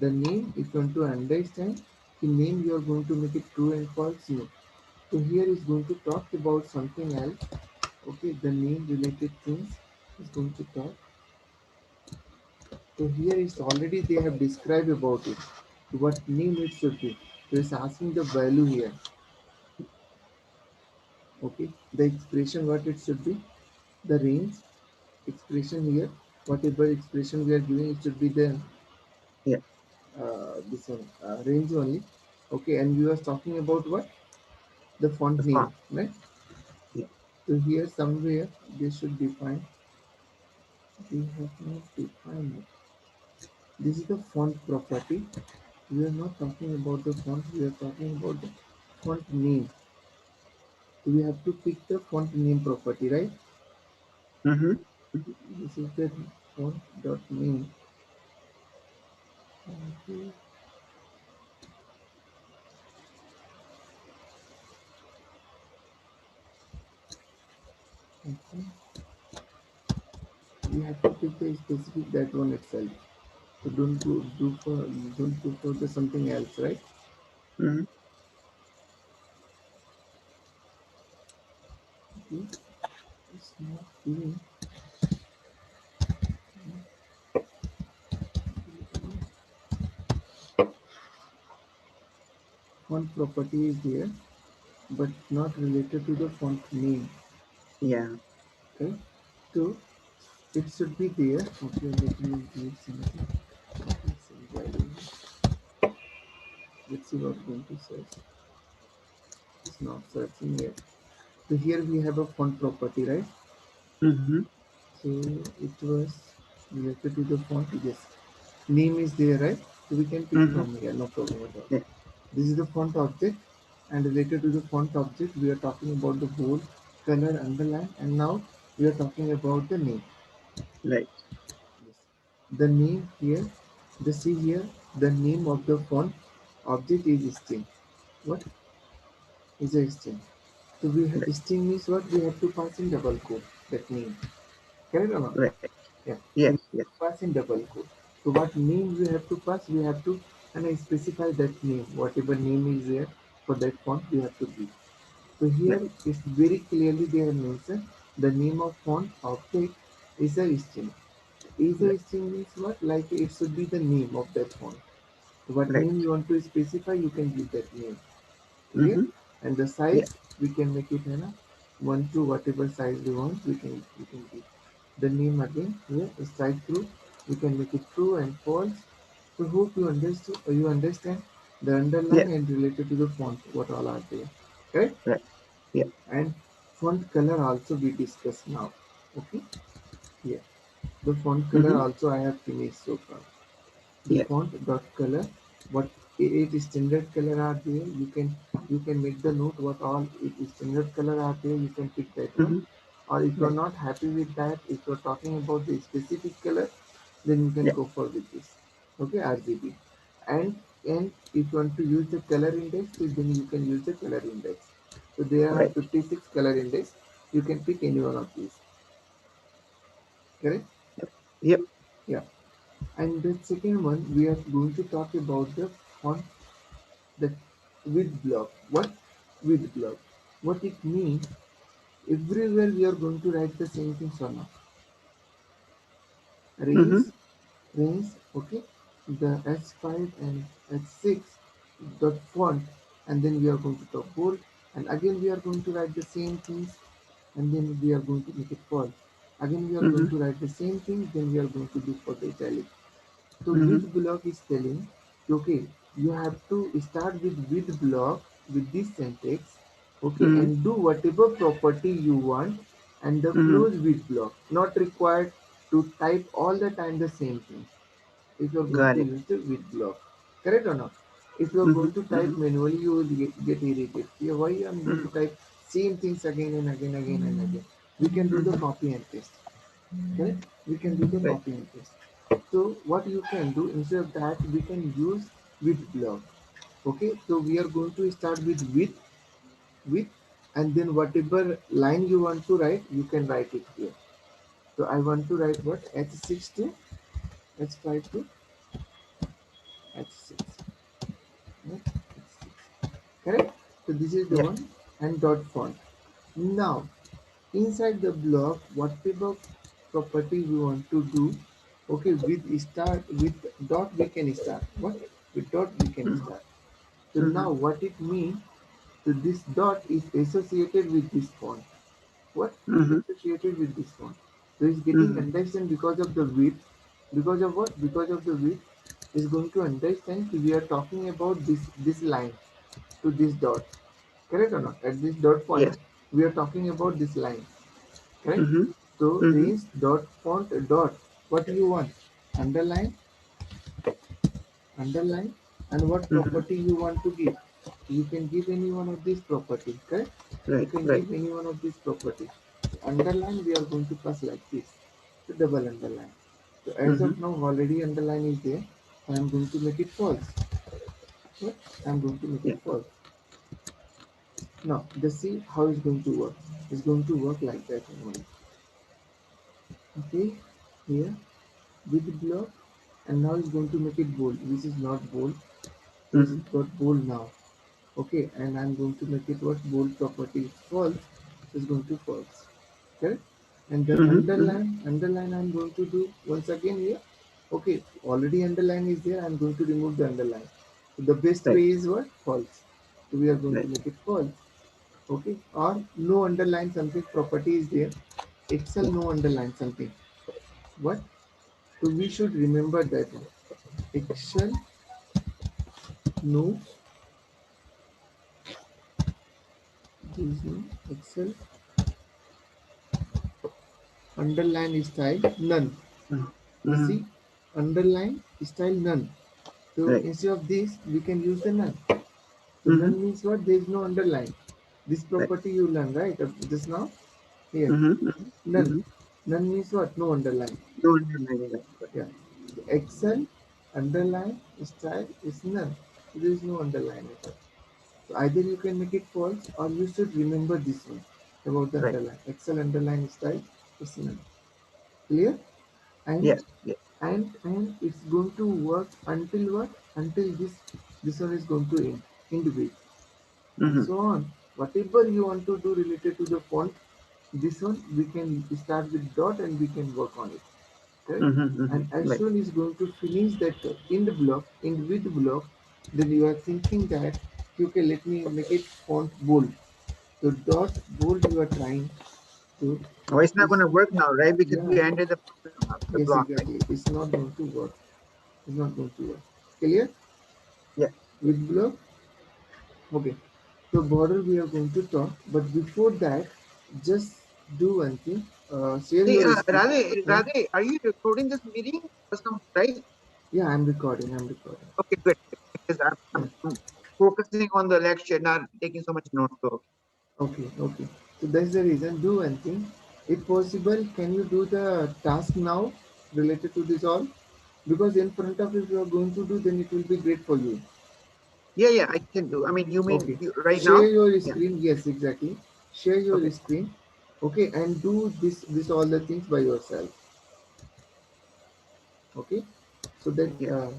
the name if you want to understand the name you are going to make it true and false no. So here is going to talk about something else. Okay, the name related things is going to talk. So here is already they have described about it. What name it should be. So it's asking the value here. Okay, the expression what it should be, the range expression here, whatever expression we are giving, it should be the Yeah. this one range only. Okay, and we were talking about what the The font font. name, right? Yeah. So here somewhere they should define. We have not defined it. This is the font property. We are not talking about the font. We are talking about the font name. So we have to pick the font name property, right? Mm-hmm. This is the font dot name. Okay. Okay. We have to pick the specific that one itself. So don't do for the something else, right? Mm-hmm. Okay. It's not giving font property is there, but not related to the font name. Yeah. Okay, so it should be there. Okay, let me give something. Okay, some value. Let's see what we're going to search. It's not searching yet. So here we have a font property, right? Mm-hmm. So it was related to the font. Yes, name is there, right? So we can pick Mm-hmm. from here. No problem at all. Yeah. This is the font object, and related to the font object, we are talking about the bold, color, underline, and now we are talking about the name. Right. Yes. The name here, the see here, the name of the font object is string. What is a string? So we have Right. string means what we have to pass in double quote. that name. Correct or not? Right. Yeah. Yes. We Yes. pass in double quote. So what name we have to pass? We have to and I specify that name. Whatever name is there for that font, we have to give. So Right. here it's very clearly they have mentioned the name of font object is a string. Is Right. a string means what? Like it should be the name of that font. What Right. name you want to specify, you can give that name. Clear? Mm-hmm. And the Yeah. size we can make it one to whatever size we want. We can give the name again here. Strike through. We can make it true and false. So hope you understood. You understand the underline Yes. and related to the font. What all are there? Correct? Right. Yeah. And font color also we discuss now. Okay. Yeah. The font color Mm-hmm. also I have finished so far. The Yeah. font dot color, what it is standard color are there, you can make the note what all it is standard color are there, you can pick that one. Mm-hmm. Or if you're Right. not happy with that, if you're talking about the specific color, then you can Yeah. go for with this. Okay, RGB. And if you want to use the color index, then you can use the color index. So there are Right. 56 color index. You can pick any one of these. Correct? Yep. Yeah. And the second one, we are going to talk about the font, the width block. What width block? What it means? Everywhere we are going to write the same things or not. Range, Mm-hmm. range. Okay. The H5 and H6 dot font, and then we are going to talk bold, and again we are going to write the same things, and then we are going to make it false. Again we are going Mm-hmm. to write the same thing, then we are going to do for the italic. So Mm-hmm. with block is telling, okay, you have to start with block with this syntax, okay, Mm-hmm. and do whatever property you want, and the Mm-hmm. close with block. Not required to type all the time the same thing. If you're going Got to it. use the with block, correct or not? If you're Mm-hmm. going to type Mm-hmm. manually, you will get irritated. Yeah, why I'm going Mm-hmm. to type same things again and again, again and again? We can do the Mm-hmm. copy and paste. Correct? We can do the Right. copy and paste. So what you can do instead of that, we can use with block. Okay, so we are going to start with, and then whatever line you want to write, you can write it here. So I want to write what H6 to H5 to H6. Right? H6. Correct? So this is the Yeah. one and dot font. Now inside the block, whatever property we want to do, okay, with start with dot we can start. What? With dot we can Mm-hmm. start. So Mm-hmm. now what it means? So this dot is associated with this font. What? Mm-hmm. Associated with this font. So it's getting Mm-hmm. understand because of the width. Because of what? Because of the width is going to understand we are talking about this line to this dot. Correct or not? At this dot point, Yes. we are talking about this line. Correct? Mm-hmm. So Mm-hmm. range dot font dot. What do you want? Underline, underline, and what Mm-hmm. property you want to give. You can give any one of these properties. Correct? You Right. can Right. give any one of these properties. Underline we are going to pass like this. So double underline. So as Mm-hmm. of now already underline is there. I am going to make it false. What? I am going to make Yeah. it false. Now just see how it's going to work. It's going to work like that only. Okay, here with block, and now it's going to make it bold. This is not bold, so it's Mm-hmm. got bold now. Okay, and I'm going to make it what bold property is false, so it's going to false. Okay, and the Mm-hmm. Mm-hmm. underline I'm going to do once again here. Okay, already underline is there, I'm going to remove the underline. So the best Right. way is what? False. So we are going to Right. make it false. Okay, or no underline something property is there. Excel Yeah. no underline something. What? So we should remember that one. Excel no, there is no Excel underline style none. Mm-hmm. You Mm-hmm. see, underline style none. So Right. instead of this, we can use the none. So Mm-hmm. none means what? There is no underline. This Right. property you learn right just now. Here, Mm-hmm. Mm-hmm. none. Mm-hmm. None means what? No underline. No underlining. Right. Yeah. So Excel underline style is none. So there is no underline at all. So either you can make it false or you should remember this one about the Right. underline. Excel underline style. It's none. Clear? And Yes. Yes. and it's going to work until what? Until this one is going to end with, and Mm-hmm. so on. Whatever you want to do related to the font, this one we can start with dot and we can work on it. Correct? Mm-hmm. And Mm-hmm. as Right. soon as going to finish that end block, end with block, then you are thinking that okay, let me make it font bold. So dot bold you are trying to Oh, it's not is going to work now, right? Because yeah, we ended the yes, block, right? exactly. It's not going to work. It's not going to work. Clear? Yeah. With block? Okay. So border we are going to talk, but before that, just do one thing. Share Hey, your screen. Huh? Radhe, are you recording this meeting or something, right? Yeah, I'm recording. I'm recording. Okay, good. Because Yeah. I'm focusing on the lecture, not taking so much notes. So, Okay. Okay. So that's the reason. Do one thing. If possible, can you do the task now related to this all? Because in front of if you are going to do, then it will be great for you. yeah, yeah, I can do. I mean, you mean Okay. you, right Share now? your Yeah. screen. Yes, exactly. Share your Okay. screen. Okay, and do this all the things by yourself. Okay, so that Yeah.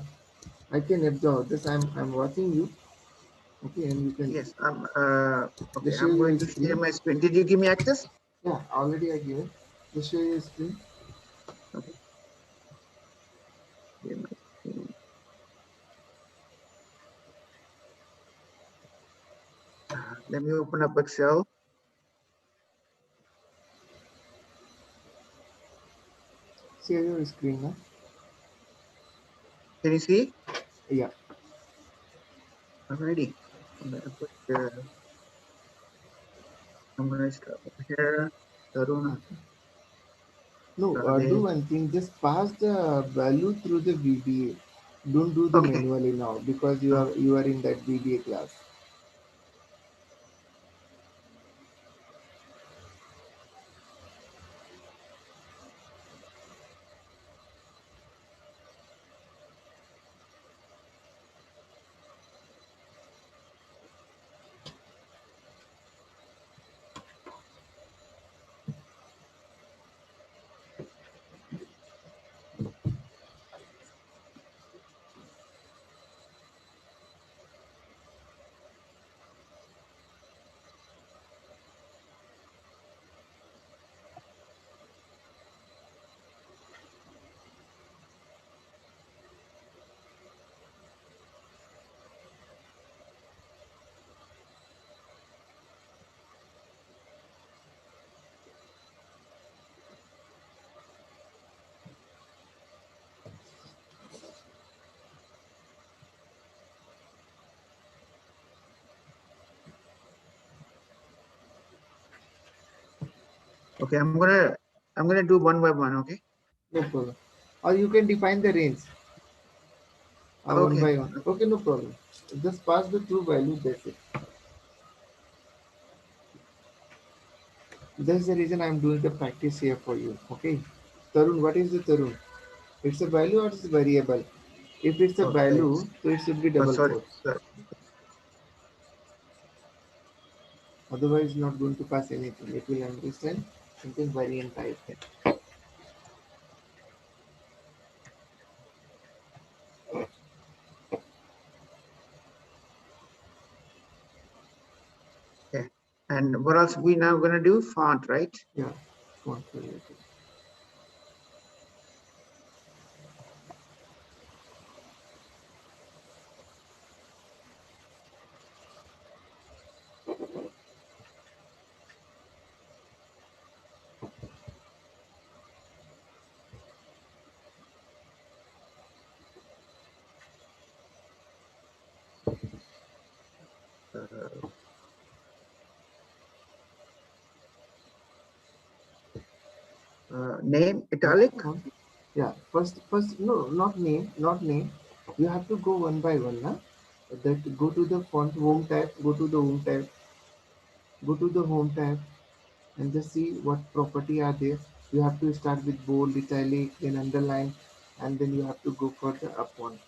I can absorb this. I'm watching you. Okay, and you can Yes. Okay. just share I'm going your to share screen. my screen. Did you give me access? Yeah, already I given. Just share your screen. Okay. Share my screen. Let me open up Excel. Share your screen now. Can you see? Yeah. Alrighty. I'm gonna put the. I'm gonna start over here. Tarun, Okay. No, do Radhe. one thing. Just pass the value through the VBA. Don't do the Okay. manually now because you are in that VBA class. Okay. I'm gonna do one by one. Okay. No problem. Or you can define the range one Okay. by one. Okay, no problem. Just pass the true value. That's it. That's the reason I'm doing the practice here for you. Okay. Tarun, what is the Tarun? It's a value or it's a variable? If it's a Okay. value, so it should be Oh, double sorry. quote. Sorry. Otherwise, not going to pass anything. It will understand something variant type. Okay. And what else we now gonna do? Font, right? Yeah. Font related. Uh, name What italic. font? Yeah. First, no, not name. You have to go one by one, na? That go to the font home tab. Go to the home tab. Go to the home tab and just see what property are there. You have to start with bold, italic, then underline, and then you have to go for the up one.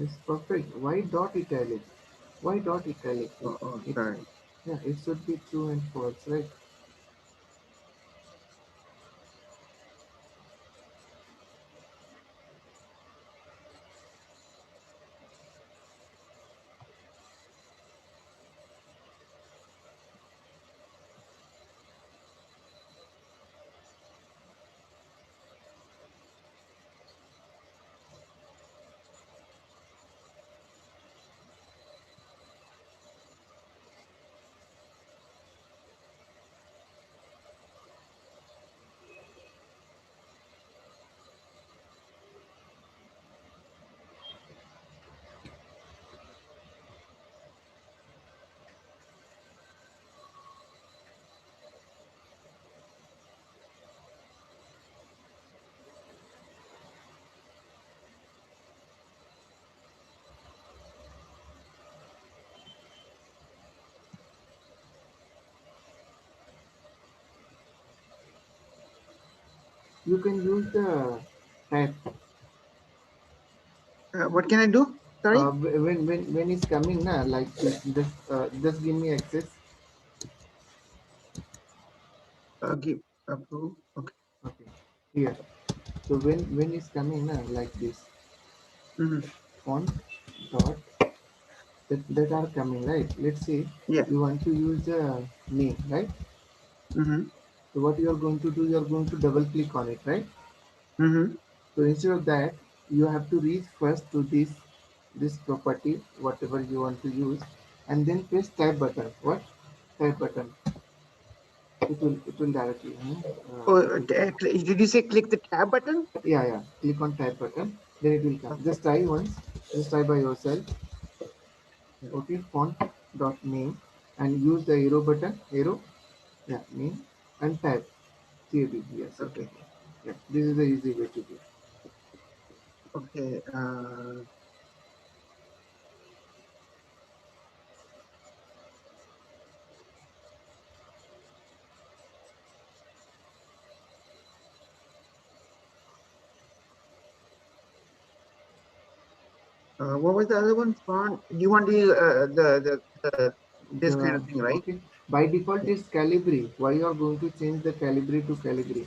it's perfect. Why dot italic? Why dot italic? Oh, It, sorry. yeah, it should be true and false, right? You can use the type. What can I do? Sorry. When it's coming, na, like just give me access. Give approve. Okay. Okay, here. So when it's coming, na, like this, Mm-hmm. font dot that are coming, right? Let's say Yeah. you want to use the name, right? Mm-hmm. So what you are going to do, you are going to double click on it, right? Mm-hmm. So instead of that, you have to reach first to this property, whatever you want to use, and then press tab button. What? Tab button. It will directly. Oh, did you say click the tab button? Yeah. Click on tab button, then it will come. Okay. Just try once. Just try by yourself. Yeah. Okay, font dot name, and use the arrow button. Arrow. Yeah, name and tab. Tab. Yes, Okay. exactly. Yeah, this is the easy way to do. Okay. What was the other one? Font. You want the this kind The of thing, right? okay. By default, it's Calibri. Why you are going to change the Calibri to Calibri?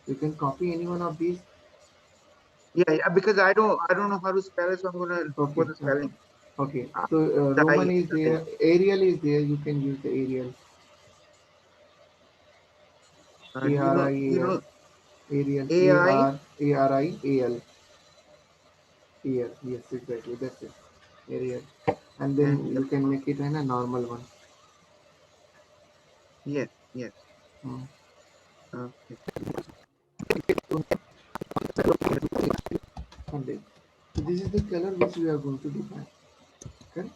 You can copy any one of these. Yeah. Because I don't know how to spell it, so I'm gonna look for Okay, the okay, spelling. okay. Uh, So Roman is I there, Arial is there. You can use the Arial. A do you R know? I A L. Arial. A AI R A R I A L. Arial. Yes, exactly. That's it. Arial. And then and you can make it in a normal one. yes, yes. Hmm. Okay. And then, so this is the color which we are going to define. Correct?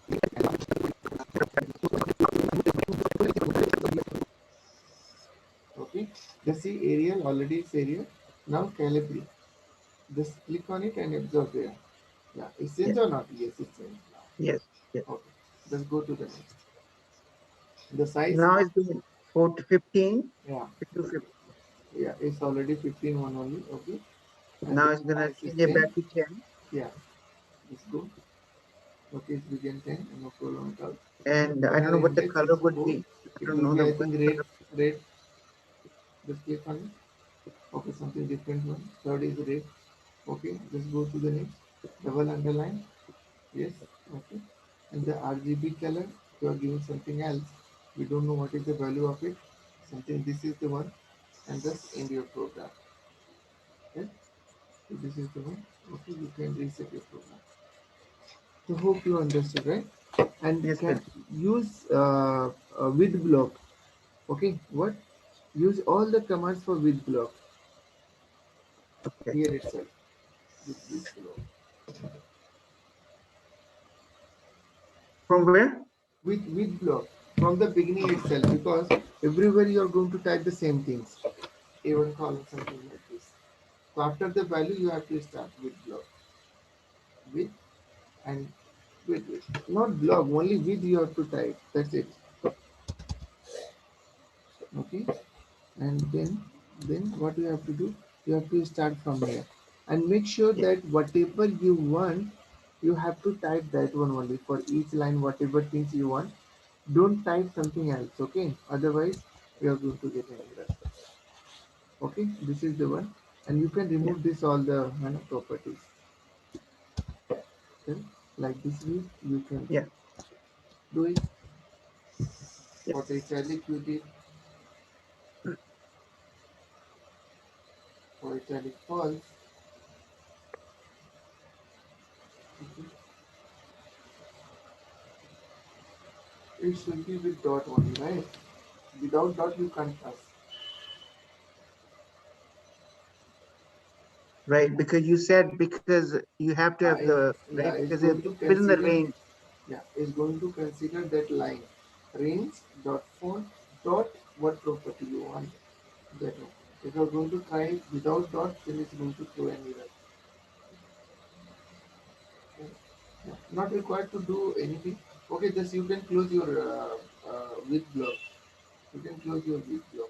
Okay. Just see Arial already is Arial. Now Calibri. Just click on it and observe there. Yeah, it's Yes, changed or not? Yes, it's changed yes, yes. now. Okay, let's go to the next. The size, Now it's been 15 yeah, to 15. yeah, it's already 15 one only. Okay, and Now the it's gonna size is change it 10. back to 10. Yeah, let's go. Okay, it's begin 10 and no colon at all. And I don't Color know what the index is color would 4. be. I It don't will know be, the I what think, color. red. Just click on it. Okay, something different one. Third is red. Okay, just go to the next. Double underline. Yes, okay. And the RGB color, you are giving something else. We don't know what is the value of it. Something, this is the one, and just end your program. Okay, so this is the one. Okay, you can reset your program. So hope you understood, right? And Yes, can sir. use with block. Okay, what? Use all the commands for with block Okay. here itself. With block. From where? With block from the beginning itself, because everywhere you are going to type the same things. A1 column, something like this. So after the value, you have to start with block. With and with. Not block, only with you have to type. That's it. Okay. And then what you have to do? You have to start from here. And make sure Yeah. that whatever you want, You have to type that one only for each line, whatever things you want. Don't type something else, okay? Otherwise, you are going to get an error. Okay, this is the one, and you can Yeah. remove this all the properties. Then, like this way, you can Yeah. do it. Yeah. For the italic, you did. For italic false, okay. It should be with dot only, right? Without dot, you can't pass. Right. Because you said because you have to have the right Yeah, it's because going it's to within the consider. range. Yeah, it's going to consider that line. Range dot font dot what property you want. That one. If you're going to try it without dot, then it's going to throw an error. Okay. Yeah. Not required to do anything. Okay, just you can close your with block. You can close your with block.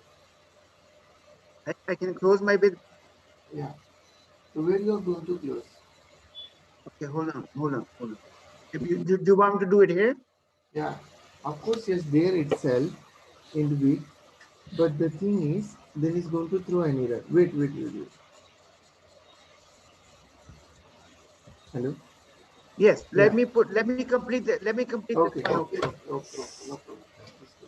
I can close my bit. Yeah. So where you are going to close? Okay, hold on. If you do you want me to do it here? Yeah. Of course, yes, there itself in the with. But the thing is, then it's going to throw an error. Wait. Hello. Yes. Yeah. Let me complete that. Let me complete this Okay. one. Okay. Okay. Okay. Okay. No problem. Let's go.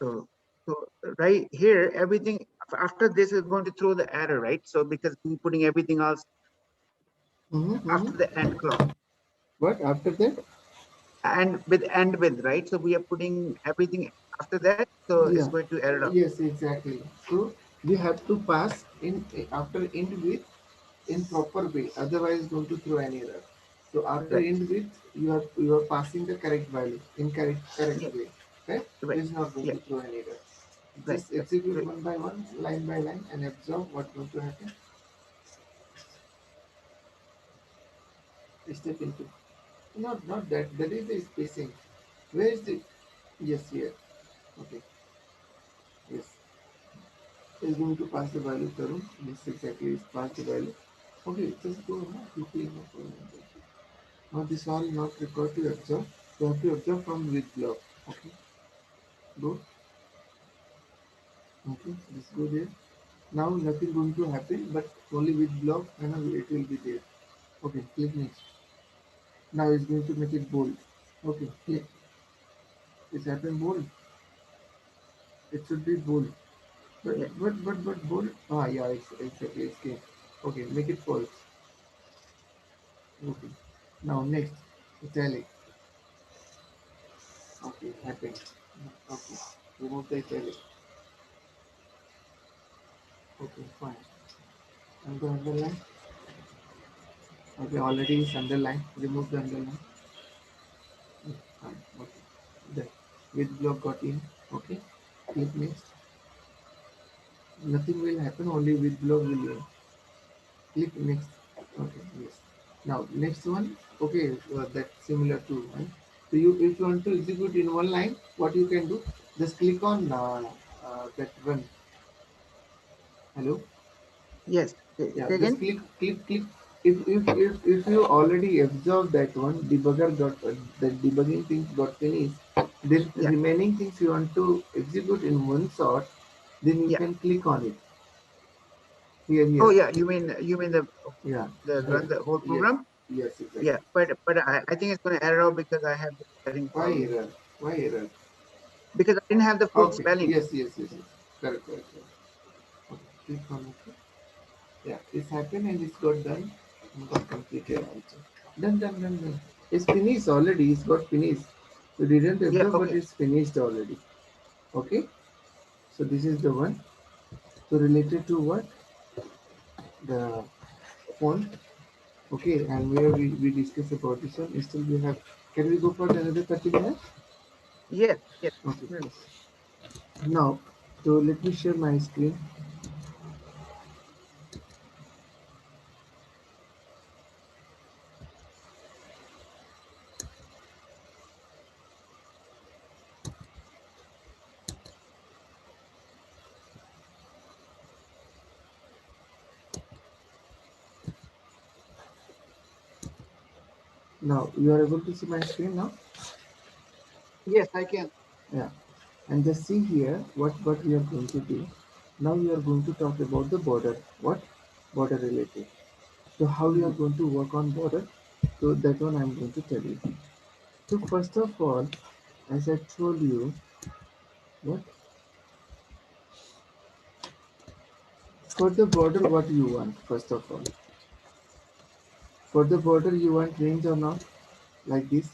So so right here, everything after this is going to throw the error, right? So because we're putting everything else after the Mm-hmm. end clause But after that, and with right. So we are putting everything after that. So it's yeah, going to error out. yes, exactly. So we have to pass in after end with in proper way. Otherwise, it's going to throw an error. So after Right. end with, you are passing the correct value in correct Yeah. way. Okay, Right. it's not going Yeah. to throw an error. Right. Just Right. execute Right. one by one, line by line, and observe what's going to happen. Step into. Not that. That is the spacing. Where is the? Yes, here. Okay. Yes. Is going to pass the value, Tarun. Yes, exactly. It's pass the value. Okay, just go now. Quickly, no problem. Now this all not required to observe. You have to observe from with block. Okay. Go. Okay. Just go there. Now nothing going to happen, but only with block and it will be there. Okay. Click next. Now it's going to make it bold. Okay. Click. It's happened bold. It should be bold. But Yeah. bold. Ah, yeah. It's exactly. It's came. Okay. Make it false. Okay. Now next. Italic. Okay. Happened. Okay. Remove the italic. Okay. Fine. And the underline. Okay. Already is underline. Remove the underline. Fine. Okay. Then with block got in. Okay. Click next. Nothing will happen. Only with block will in. Click next. Okay. Yes. Now next one. Okay. That's similar to one. So you, if you want to execute in one line, what you can do? Just click on that run. Hello. Yes. Yeah, Say just again. click. If you already observe that one debugger got the debugging things got finished, then Yeah. remaining things you want to execute in one shot, then you Yeah. can click on it. Here, Oh here. yeah. You mean Yeah, the here. run the whole Yes, program? yes, exactly. Yeah. But I think it's going to error out because I have the spelling Why problem error? Why error? because I didn't have the full Okay. spelling. Yes. Correct. Okay. Click on it. Yeah, it's happened and it's got done and got completed also. Done. It's finished already. It's got finished. You didn't Yeah. observe, but Okay. it's finished already. Okay. So this is the one. So related to what? The font. Okay. And where we discuss about this one. Still we have. Can we go for another 30 minutes? Yes. Yes. Okay. Really. Now. So let me share my screen. Now you are able to see my screen now. Yes, I can. Yeah, and just see here what we are going to do. Now we are going to talk about the border. What border related? So how we are Mhm. going to work on border? So that one I'm going to tell you. So first of all, as I told you, what for the border, what you want? First of all, for the border, you want range or not? Like this,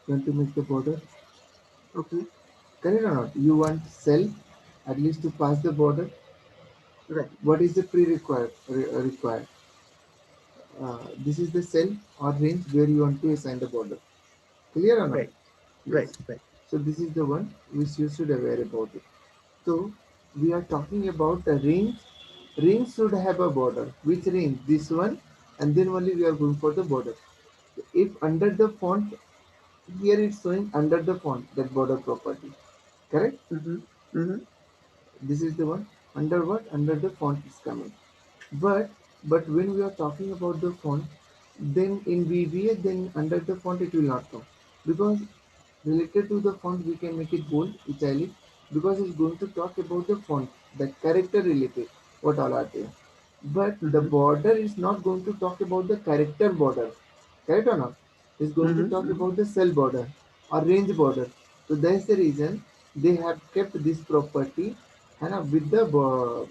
you want to make the border, Okay. correct or not? You want cell at least to pass the border. Right. What is the pre-required required? This is the cell or range where you want to assign the border. Clear or not? Right. Right. Yes. Right. So this is the one which you should aware about it. So we are talking about the range. Range should have a border. Which range? This one, and then only we are going for the border. If under the font, here it's showing under the font that border property. Correct? Mm-hmm. Mm-hmm. This is the one under what? Under the font is coming. But when we are talking about the font, then in VBA, then under the font it will not come, because related to the font we can make it bold, italic, because it's going to talk about the font, the character related, what all are there. But the Mm-hmm. border is not going to talk about the character border, correct or not? It's going to talk Mm-hmm. about the cell border or range border. So that's the reason they have kept this property and with the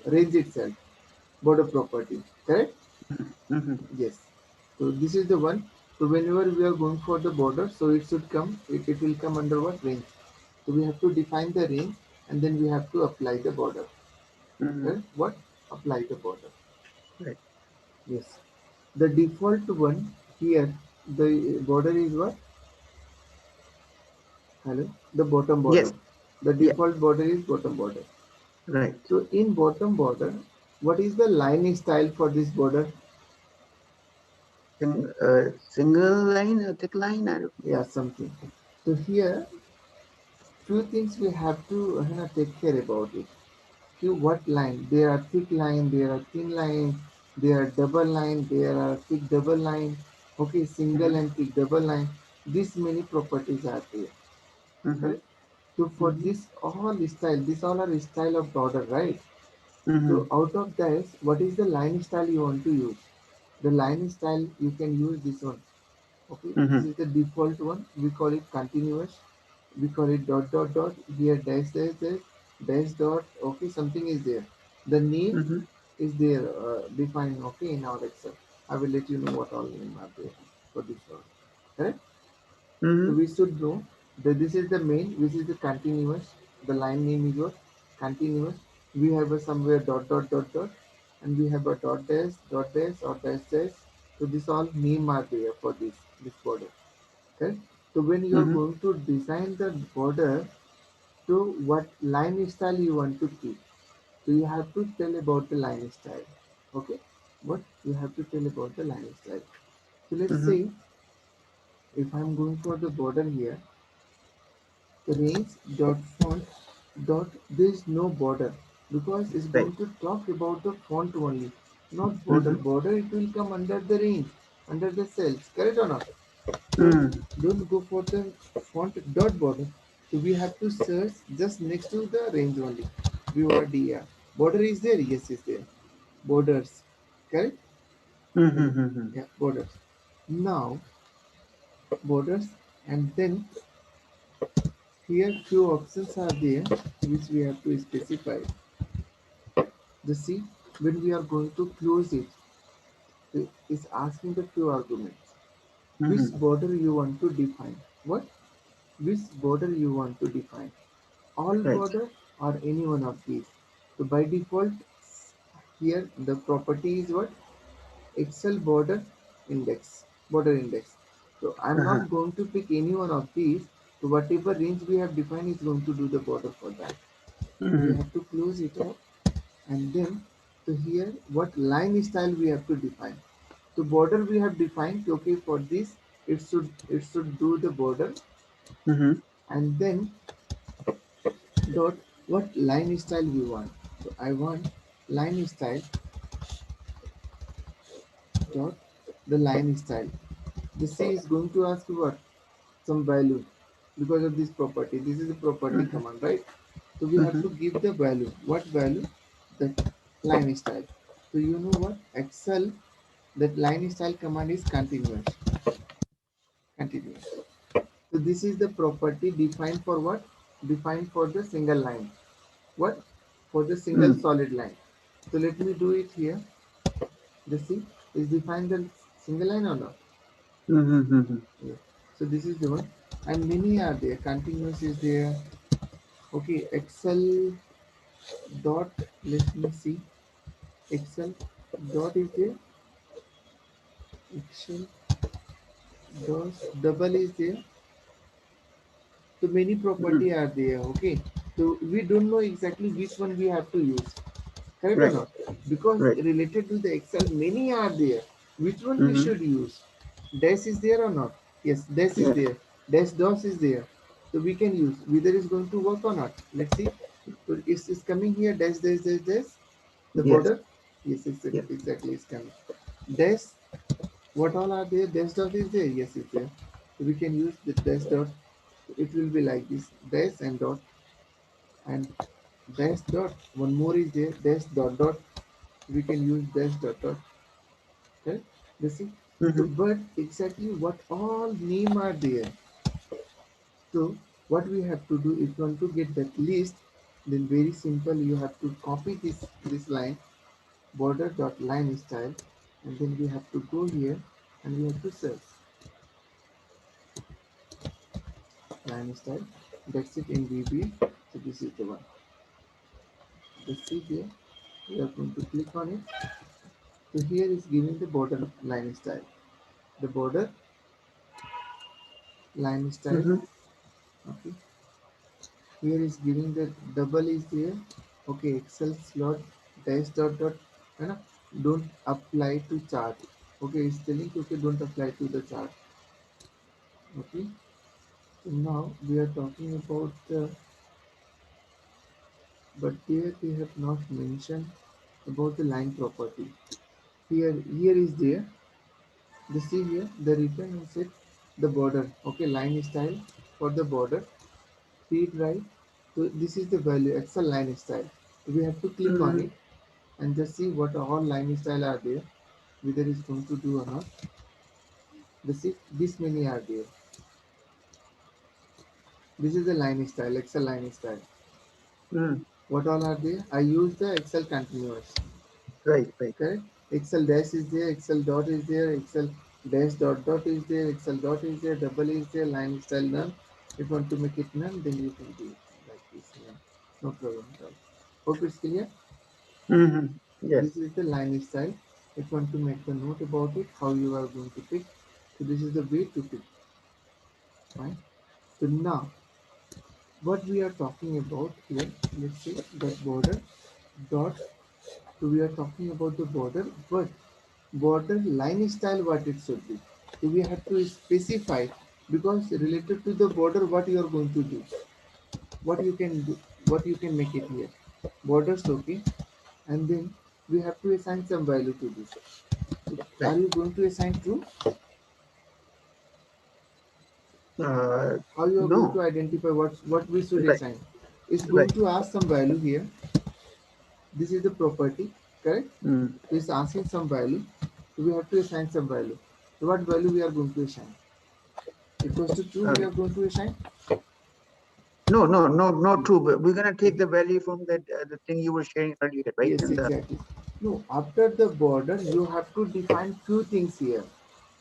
range itself, border property, correct? Mm-hmm. Yes. So this is the one. So whenever we are going for the border, so it should come, it will come under what range. So we have to define the range and then we have to apply the border. Mm-hmm. Correct? What? Apply the border. Right. Yes. The default one here, the border is what? Hello? The bottom Yes. border. The Yeah. default border is bottom border. Right. So in bottom border, what is the line style for this border? Single line, a thick line. I don't. Yeah, something. So here, few things we have to take care about it. Few what line? There are thick line, there are thin line, there are double line, there are thick double line. Okay, single Mm-hmm. and thick double line. These many properties are there. Mm-hmm. Correct? So for Mm-hmm. this all style, this all are style of border, right? Mm-hmm. So out of that, what is the line style you want to use? The line style you can use this one. Okay, this Mm-hmm. is the default one. We call it continuous. We call it dot dot dot. Here dash dash dash dash dot. Okay, something is there. The name Mm-hmm. is there defined. Okay, in our Excel. I will let you know what all name are there for this one. Correct. So Mm-hmm. we should know that this is the main, which is the continuous. The line name is what? Continuous. We have a somewhere dot dot dot dot, and we have a dot dash or dash dash. So this all name are there for this border. Okay. So when you are Mm-hmm. going to design the border, so what line style you want to keep? So you have to tell about the line style. Okay. What you have to tell about the line style. So let's Mm-hmm. say if I'm going for the border here, range dot font dot there is no border, because it's Right. going to talk about the font only, not border. Mm-hmm. Border it will come under the range, under the cells, correct or not? So Mm. don't go for the font dot border. So we have to search just next to the range only. BORDER. Border is there? Yes, is there. Borders. Correct? Hello? Mm-hmm. Yeah, borders. Now borders, and then here few options are there which we have to specify. The see, when we are going to close it, it is asking the few arguments. Which Mm-hmm. border you want to define? What? Which border you want to define? All Right. border or any one of these? So by default, here the property is what? Excel border index. So I'm Uh-huh. not going to pick any one of these. So whatever range we have defined is going to do the border for that. We Mhm. have to close it off, and then to here what line style we have to define. The border we have defined. Okay, for this it should do the border, Mhm. and then dot what line style we want. So I want line style dot the line style. The C is going to ask what some value because of this property. This is a property Mhm. command, right? So we have Mhm. to give the value. What value? That line style. So you know what? Excel, that line style command is continuous. Continuous. So this is the property defined for what? Defined for the single line. What? For the single Mm. solid line. So let me do it here. The C is defined the single line or not? Mhm. Mhm. Yeah. So this is the one. And many are there. Continuous is there. Okay, Excel dot, let me see. Excel dot is there. Excel dot double is there. So many Mhm. property are there. Okay. So we don't know exactly which one we have to use. Correct or Right. not? Because Right. related to the Excel, many are there. Which one we Mhm. should use? Dash is there or not? Yes, dash is Yeah. there. Dash DOS is there. So we can use whether it's going to work or not. Let's see. So it's coming here. Dash dash dash dash. The Yes. border. Yes, it's Yes. exactly it's coming. Dash. What all are there? Dash dot is there. Yes, it's there. So we can use the dash dot. It will be like this. Dash and dot and dash dot. One more is there. Dash dot dot. We can use dash dot dot. Okay, you see. So, Mhm. but exactly what all name are there. So what we have to do, if you want to get that list, then very simple. You have to copy this line, border dot line style, and then we have to go here and we have to search line style. That's it in VB. So this is the one. Let's see here. We are going to click on it. So here is giving the border line style. The border line style. Mhm. Okay. Here is giving the double is there. Okay, Excel slot dash dot dot. है ना? Don't apply to chart. Okay, it's telling okay, don't apply to the chart. Okay. So now we are talking about the, but there they have not mentioned about the line property. Here is there. The see here the return is it the border. Okay, line style for the border. Read right. So this is the value Excel line style. We have to click on Mhm. it and just see what all line style are there, whether it's going to do or not. This many are there. This is the line style, Excel line style. Mhm. What all are there? I use the Excel continuous. Right. Right. Correct? Excel dash is there, Excel dot is there, Excel dash dot dot is there, Excel dot is there, double is there, line style none. If you want to make it none, then you can do it like this. None. No problem at all. Hope it's clear. Mhm. Yes. This is the line style. If you want to make the note about it, how you are going to pick. So this is the way to pick. Fine. So now what we are talking about here, let's say that border dot. So we are talking about the border, but border line style what it should be. So we have to specify because related to the border what you are going to do, what you can do, what you can make it here. Borders okay, and then we have to assign some value to this. So Right. are you going to assign true? Uh, How you are going to no. identify what we should Right. assign? It's going Right. to ask some value here. This is the property, correct? Mm. So it's asking some value. So we have to assign some value. So what value we are going to assign? Equals to true we Uh, are going to assign? no. No. No. Not true. But we're gonna take the value from that the thing you were sharing earlier, right? Yes, In the exactly. No, after the border you have to define few things here.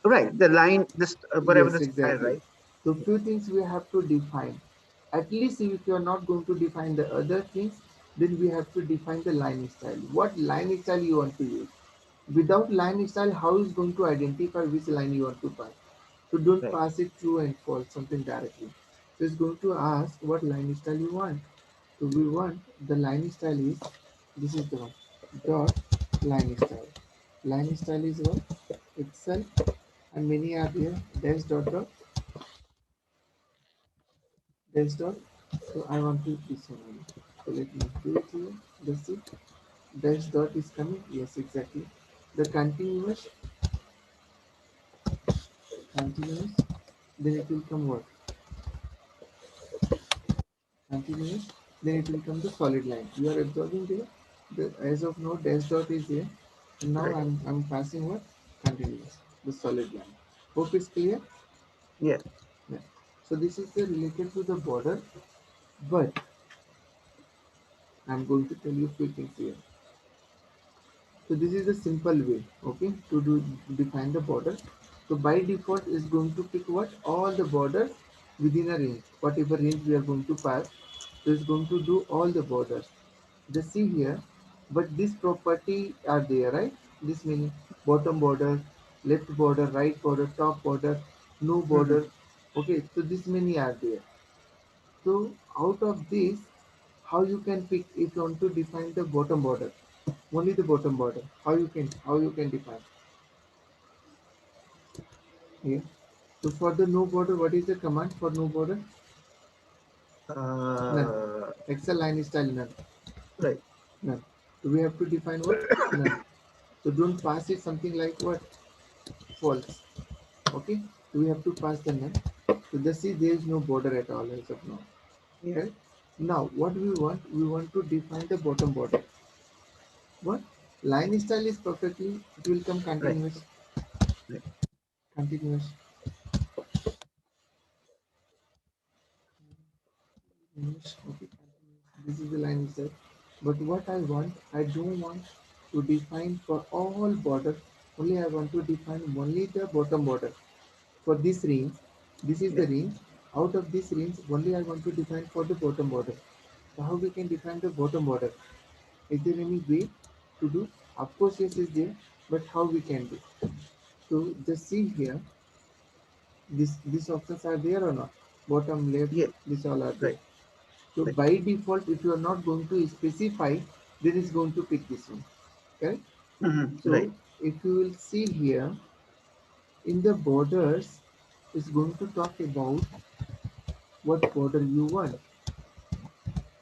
right. The line. This whatever Yes, the style, exactly. right? So few things we have to define. At least if you are not going to define the other things, then we have to define the line style. What line style you want to use? Without line style, how is going to identify which line you want to pass? So don't Right. pass it true and false, something directly. So it's going to ask what line style you want. So we want the line style is, this is the one, dot line style. Line style is what? Excel, and many are there, dash dot dot, dash dot. So I want to this one only. So let me do it here. That's it. Dash dot is coming. Yes, exactly. The continuous, then it will come what? Continuous, then it will come the solid line. You are observing there. As of now, dash dot is here. And now Right. I'm passing what? Continuous, the solid line. Hope it's clear. Yeah. Yeah. So this is the related to the border, but I'm going to tell you few things here. So this is a simple way, okay, to do define the border. So by default is going to pick what? All the borders within a range. Whatever range we are going to pass, so it's going to do all the borders. Just see here, but this property are there, right? This meaning bottom border, left border, right border, top border, no Mm-hmm. border. Okay, so this many are there. So out of this, how you can pick if you want to define the bottom border, only the bottom border. How you can define here. So for the no border, what is the command for no border? None. Uh, Excel line style none. right. None. So we have to define what? None. So don't pass it something like what? False. Okay. So we have to pass the none. So just see there is no border at all as of now. Yeah. Okay. Now what we want? We want to define the bottom border. What? Line style is perfectly, it will come Right. continuous, Right. continuous, continuous, okay, continuous. This is the line style. But what I want, I don't want to define for all border, only I want to define only the bottom border. For this range, this is Yeah. the range. Out of this range, only I want to define for the bottom border. So how we can define the bottom border? Is there any way to do? Of course, yes, is there, but how we can do? So just see here, these options are there or not? Bottom left, Yeah. these all are there. Right. So Right. by default, if you are not going to specify, then it's going to pick this one. Okay. Mm-hmm. So Right. if you will see here in the borders, it's going to talk about what border you want.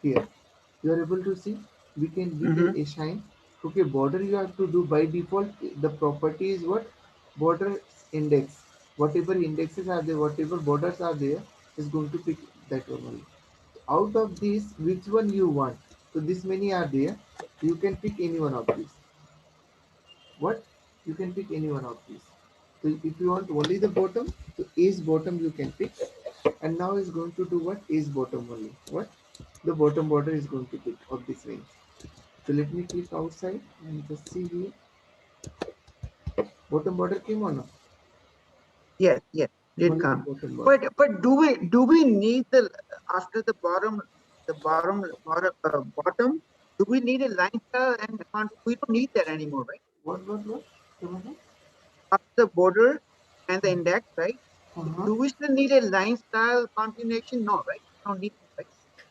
Here you are able to see, we can give Mm-hmm. a shine. Okay, border you have to do by default, the property is what? Border index. Whatever indexes are there, whatever borders are there, is going to pick that one only. Out of these, which one you want? So this many are there, you can pick any one of these. What? You can pick any one of these. So if you want only the bottom, so is bottom you can pick. And now is going to do what? Is bottom only. What? The bottom border is going to pick of this range. So let me click outside and just see here. Bottom border came or not? Yes. Yes. Did Only the come. bottom border. But do we need the after the bottom? Do we need a line style and we don't need that anymore, right? What? Come on. After the border and the index, right? Uh-huh. Do we still need a line style continuation? No, right? We don't need it, right?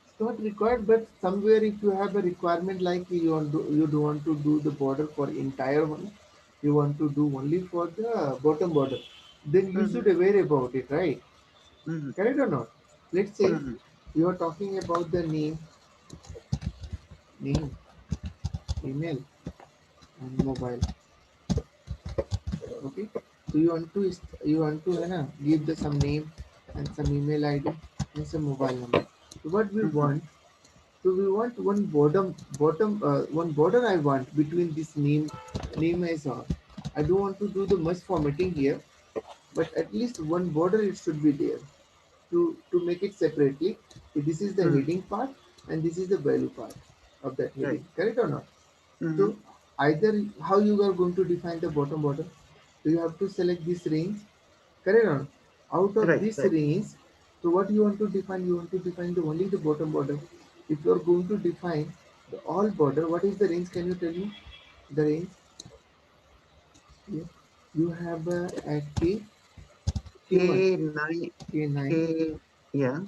It's not required, but somewhere if you have a requirement like you do want to do the border for entire one, you want to do only for the bottom border, then you Mm-hmm. should aware about it, right? Mm-hmm. Correct or not? Let's say Mm-hmm. you are talking about the name, email, and mobile. Okay, so you want to give the some name and some email ID and some mobile number. So what we Mm-hmm. want, so we want one border I want between this name as all. I don't want to do the much formatting here, but at least one border it should be there to make it separately. This is the Mm-hmm. heading part and this is the value part of that Right. heading. Correct or not? Mm-hmm. So either how you are going to define the bottom border. So you have to select this range. Correct or not? Out of Right. this Right. range, so what you want to define? You want to define the only the bottom border. If you are going to define the all border, what is the range? Can you tell me the range? Yes. You have at K1, K9, K9, K, yeah,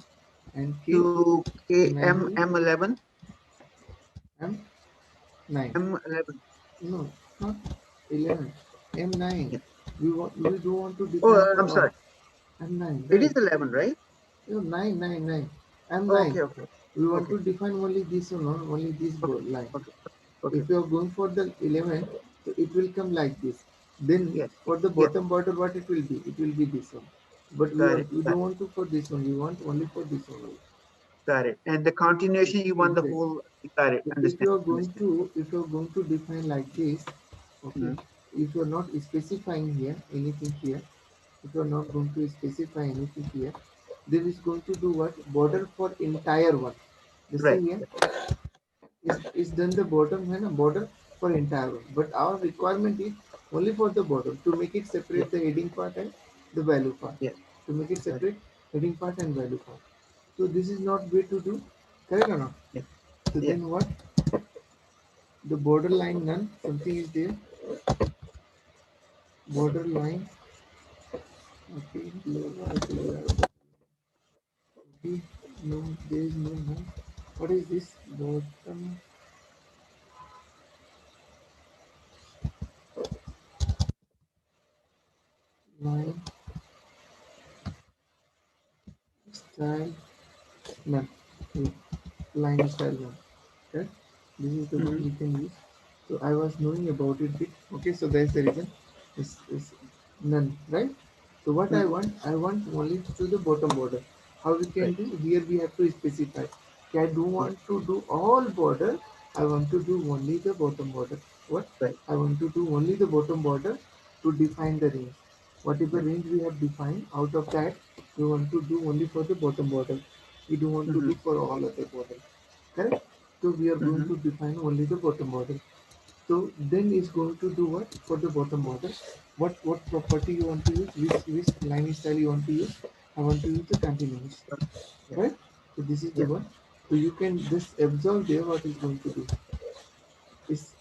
and to K9 KM to M11. M9. M11. No, not 11. M9. Yeah. We do want to Oh, define for I'm all. sorry. M9, It is right? 11, right? No, 9, 9, 9. M9. Okay, okay, We want okay, to define only this one, only this okay, line. okay, okay. If you are going for the 11, so it will come like this. Then Yes, for the yes, bottom border, what it will be? It will be this one. But got it, we don't want to for this one. We want only for this one. Only. got it. And the continuation, you want the Exactly. whole. Got it. So Understand, understand. if you are going to define like this, okay. Mm-hmm. If you are not specifying here anything here, if you are not going to specify anything here, then it's going to do what? Border for entire one. The Right. see here is done the bottom and a border for entire one. But our requirement is only for the bottom to make it Yeah, separate the heading part and the value part. yeah, To make it got it. separate heading part and value part. So this is not way to do, correct or not? Yeah, So yeah. then what? The borderline none, something is there. Borderline, okay, okay, no, there is no none. What is this? Bottom line style none. Yeah. Line style none. Okay, this is the one Mm-hmm. we can use. So I was knowing about it bit. Okay, so that's the reason. Is none, right? So what I want only to the bottom border. How we can Right. do here? We have to specify. Okay, I don't Yeah, want to do all border. I want to do only the bottom border. What? right, I want to do only the bottom border to define the range. Whatever right. range we have defined, out of that, we want to do only for the bottom border. We don't want to Mm-hmm. do for all other border. Correct? So we are going Mm-hmm. to define only the bottom border. So then it's going to do what for the bottom border? What property you want to use? Which line style you want to use? I want to use the continuous. Yeah, Right? So this is the yeah, one. So you can just observe there what is going to do. Is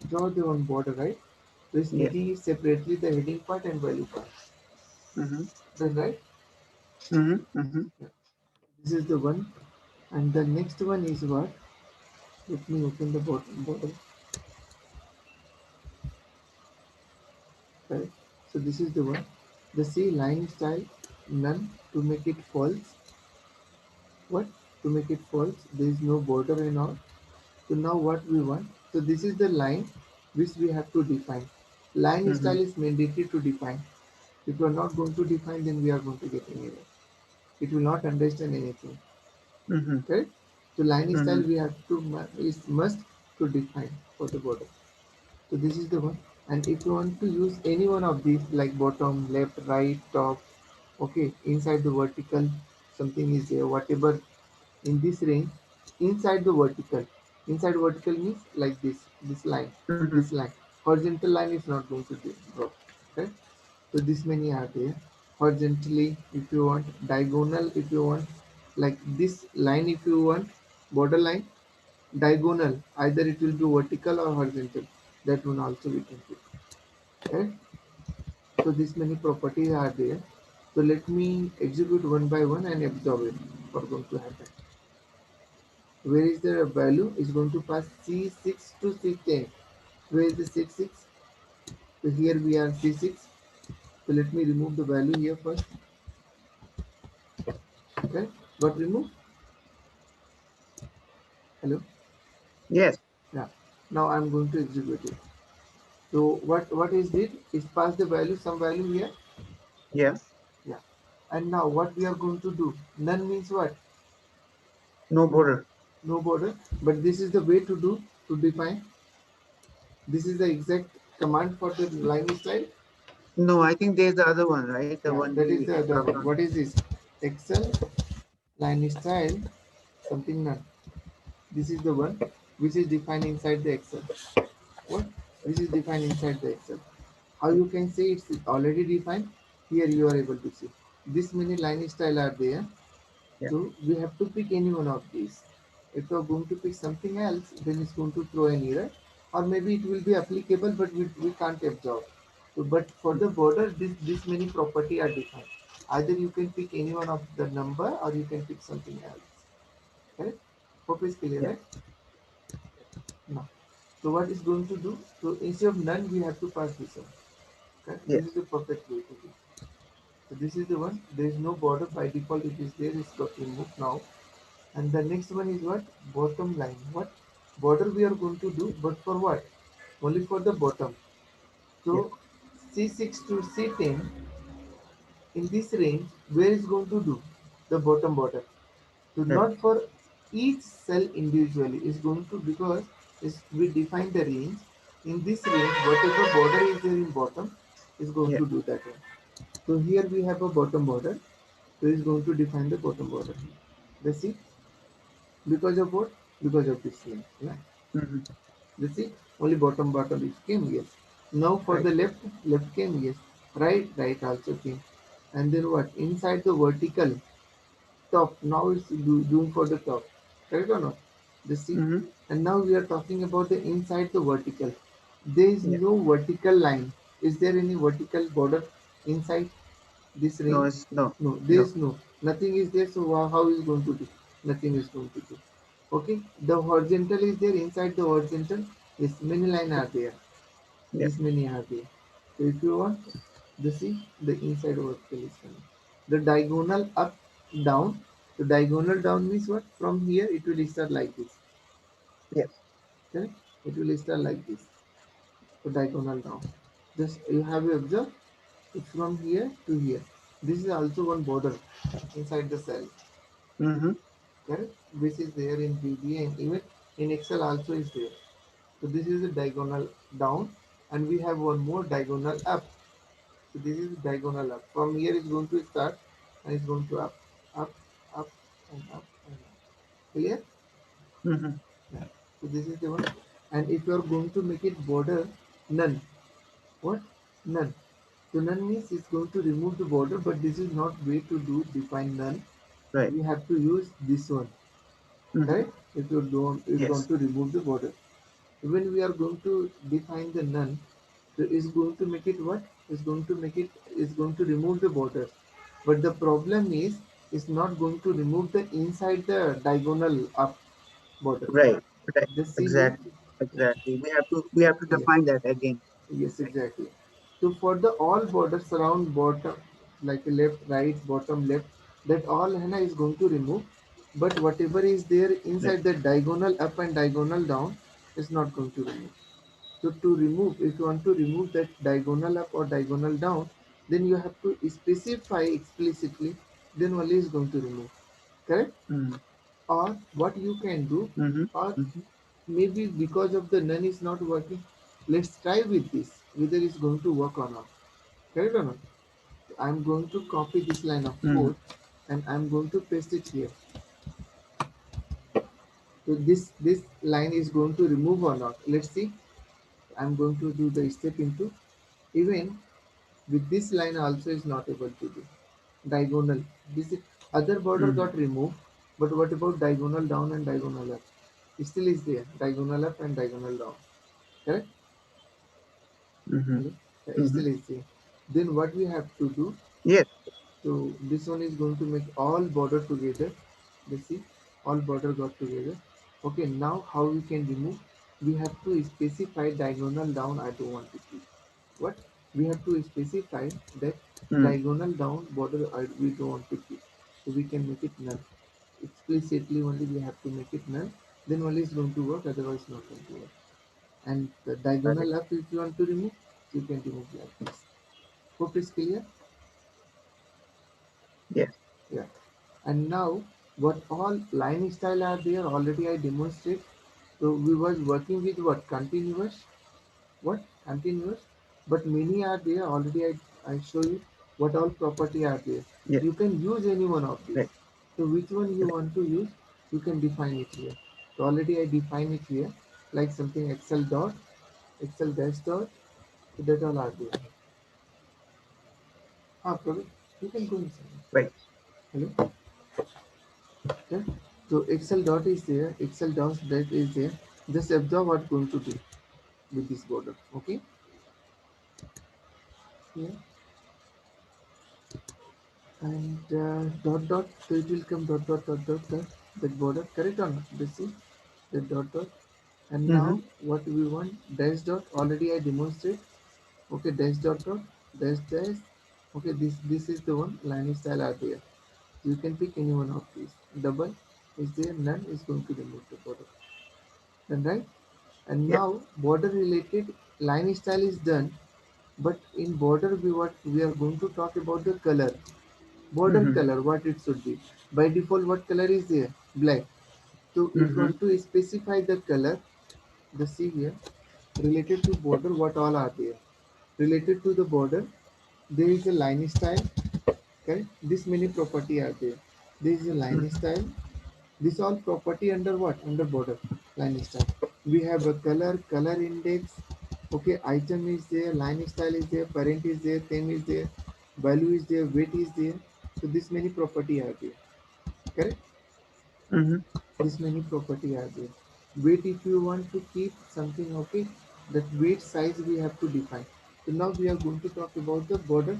draw the one border, right? So it's yeah. making it separately the heading part and value part. Mm-hmm. Then right? Mm-hmm. Mm-hmm. Yeah. This is the one. And the next one is what? Let me open the bottom border. Right? So this is the one. The C line style none to make it false. What? To make it false. There is no border and all. So now what we want? So this is the line which we have to define. Line Mm-hmm. style is mandatory to define. If you are not going to define, then we are going to get an error. It will not understand anything. Mm-hmm. Okay? So line style Mm-hmm. we have to is must to define for the border. So this is the one. And if you want to use any one of these like bottom, left, right, top, okay, inside the vertical, something is there, whatever in this range, inside the vertical. Inside vertical means like Mm-hmm. this line. Horizontal line is not going to drop. Okay. So this many are there. Horizontally, if you want, diagonal, if you want, like this line, if you want, border line, diagonal, either it will be vertical or horizontal. That one also we can put. Okay. So these many properties are there. So let me execute one by one and observe it. What going to happen? Where is the value? Is going to pass C6 to C10. Where is the 6? So here we are C6. So let me remove the value here first. Okay. Got removed? Hello. Yes. Yeah. Now I'm going to execute it. So what is it? Is pass the value, some value here. Yeah. Yeah. And now what we are going to do? None means what? No border. No border. But this is the way to do to define. This is the exact command for the line style. No, I think there's the other one, right? The Yeah, one that is we the other talked one. on. What is this? Excel line style something none. This is the one which is defined inside the Excel. What? This is defined inside the Excel. How Yeah. you can say it's already defined? Here you are able to see. This many line style are there. Yeah. So we have to pick any one of these. If you are going to pick something else, then it's going to throw an error. Or maybe it will be applicable, but we can't absorb. So, but for the border, this many property are defined. Either you can pick any one of the number or you can pick something else. Correct? Hope is clear, Yeah. right? So what is going to do? So instead of none, we have to pass this one. Okay? Yes. This is the perfect way to do. So this is the one. There is no border by default. It is there. It's got removed now. And the next one is what? Bottom line. What border we are going to do? But for what? Only for the bottom. Yes. So C6 to C10 in this range, where is going to do the bottom border? So Right. not for each cell individually is going to, because we define the range. In this range, whatever border is there in bottom is going Yeah. to do that one. So here we have a bottom border. So it's going to define the bottom border. Let's see. Because of what? Because of this length. Yeah. Hmm. Let's see. Only bottom is came, yes. Now for Right. the left came, yes. Right also came. And then what? Inside the vertical top. Now it's doing for the top. Correct or not? Just see. Hmm. And now we are talking about the inside the vertical. There is Yeah. no vertical line. Is there any vertical border inside this No, range? it's no. No, there No. is no. Nothing is there. So how is going to do? Nothing is going to do. Okay. The horizontal is there. Inside the horizontal, yes, many line are there. Yeah. This many are there. So if you want, the see the inside vertical is coming. The diagonal up down. The diagonal down means what? From here it will start like this. Yes. Okay? It will start like this. So diagonal down. Just you have to observe. It's from here to here. This is also one border inside the cell. Hmm. Correct? This is there in VBA and even in Excel also is there. So this is the diagonal down and we have one more diagonal up. So this is diagonal up. From here it's going to start and it's going to up, up, up, and up, and up. Clear? Hmm. Yeah. So this is the one. And if you are going to make it border, none. What? None. So none means it's going to remove the border, but this is not way to do define none. Right. We have to use this one. Hmm. Correct? If you want Yes. to remove the border. When we are going to define the none, so it's going to make it what? It's going to remove the borders. But the problem is it's not going to remove the inside the diagonal up border. Right. Right. Just see here. Exactly. Exactly. We have to Yes. define that again. Yes, Right. exactly. So for the all borders around bottom, like left, right, bottom, left, that all henna is going to remove. But whatever is there Right. inside the diagonal up and diagonal down is not going to remove. So to remove, if you want to remove that diagonal up or diagonal down, then you have to specify explicitly, then only is going to remove. Correct? Mm-hmm. Or what you can do, Mm-hmm. or Mm-hmm. maybe because of the none is not working, let's try with this, whether it's going to work or not. Correct or not? I'm going to copy this line of Mm-hmm. code and I'm going to paste it here. So this line is going to remove or not. Let's see. I'm going to do the step into even with this line also is not able to do. Diagonal. This is, other border Mm-hmm. got removed, but what about diagonal down and diagonal up? It still is there. Diagonal up and diagonal down. Correct? Mm-hmm. Hello? Yeah, it Mm-hmm. still is there. Then what we have to do? Yes. So this one is going to make all border together. Let's see, all border got together. Okay, now how we can remove? We have to specify diagonal down. I don't want to keep. What? We have to specify that Mm. diagonal down border we don't want to keep. So we can make it null. Explicitly only we have to make it null. Then only it's going to work. Otherwise not going to work. And the Right. diagonal up if you want to remove, you can remove like this. Hope is clear. Yes. Yeah. And now what all line style are there already I demonstrate. So we was working with what continuous, what continuous, but many are there already. I show you what all property are there. Yes. You can use any one of these. Right. So which one you Right. want to use, you can define it here. So already I define it here like something Excel dot, Excel dash dot. So that all are there. Ah, Praveen, you can go inside. Right. Hello. Okay. So Excel dot is there, Excel dot that is there. Just observe what going to do with this border. Okay. Yeah. And dot dot, so it will come dot dot dot dot dot that border. Correct or not? This is the dot dot. And Mm-hmm. now what we want, dash dot, already I demonstrate. Okay, dash dot dot, dash dash. Okay, this is the one, line style are there. You can pick any one of these. Double is there, none is going to remove the border. Then right? And Yeah. now border related line style is done. But in border we are going to talk about the color. Border Mm-hmm. color, what it should be. By default, what color is there? Black. So if you Mm-hmm. want to specify the color, the see here, related to border, what all are there? Related to the border, there is a line style. Okay, this many property are there. There is a line Mm-hmm. style. This all property under what? Under border line style. We have a color, color index. Okay, item is there, line style is there, parent is there, theme is there, value is there, weight is there. So this many property are there. Correct? Mm-hmm. This many property are there. Weight, if you want to keep something, okay, that weight size we have to define. So now we are going to talk about the border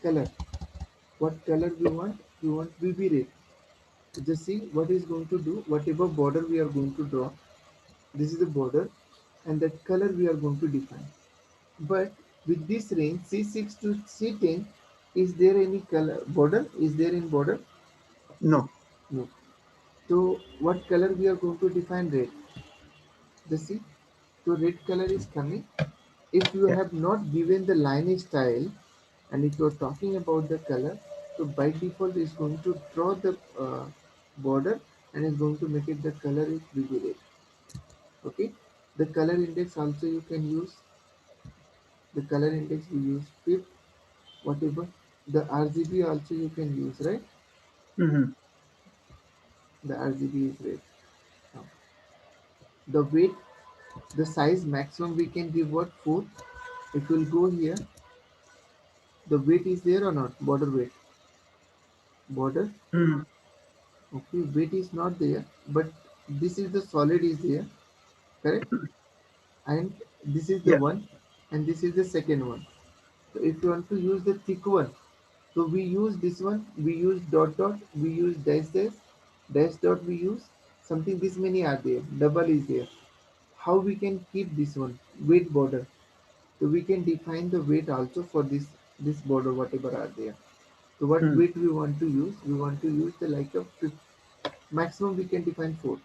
color. What color we want? We want BB red. Just see what is going to do. Whatever border we are going to draw, this is the border, and that color we are going to define. But with this range C6 to C10, is there any color border? Is there in border? No. No. So what color we are going to define? Red. Just see. So red color is coming. If you Yeah. have not given the line style, and if you are talking about the color, so by default is going to draw the border and is going to make it the color is BB red. Okay, the color index also you can use. The color index we use pip, whatever. The RGB also you can use, right? Mm-hmm. The RGB is red. Now, the weight, the size maximum we can give what 4. If we'll go here, the weight is there or not? Border weight, border. Mm-hmm. Okay, weight is not there, but this is the solid is there, correct? And this is the Yeah. one, and this is the second one. So if you want to use the thick one, so we use this one, we use dot dot, we use dash dash, dash dot we use, something this many are there, double is there. How we can keep this one? Weight border. So we can define the weight also for this border, whatever are there. So what Mm-hmm. weight we want to use? We want to use the like a maximum we can define 4.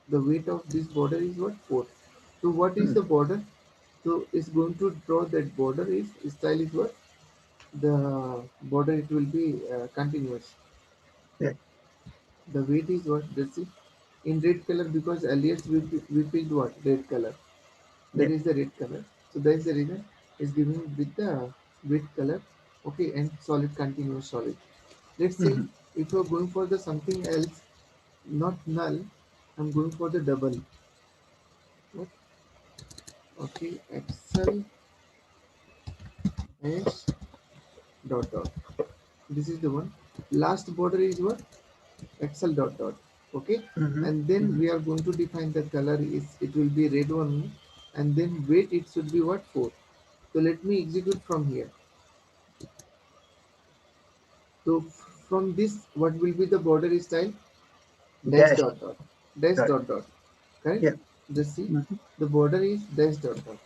The weight of this border is what? 4. So what is the border? So it's going to draw that border is style is what? The border it will be continuous. Yeah. The weight is what? Let's see. In red color because earlier we picked what? Red color. That Yeah. is the red color. So that is the reason it's giving with the red color. Okay, and solid continuous solid. Let's say Mm-hmm. if you're going for the something else, not null, I'm going for the double. What? Okay, Excel S dot dot. This is the one. Last border is what? Excel dot dot. Okay, Mm-hmm. and then Mm-hmm. we are going to define the color is it will be red one, and then weight it should be what 4. So let me execute from here. So from this, what will be the border style? Dash Dash dot dot. Dash dot. dot dot. Correct? Yeah. Just see, Mm-hmm. the border is dash dot dot.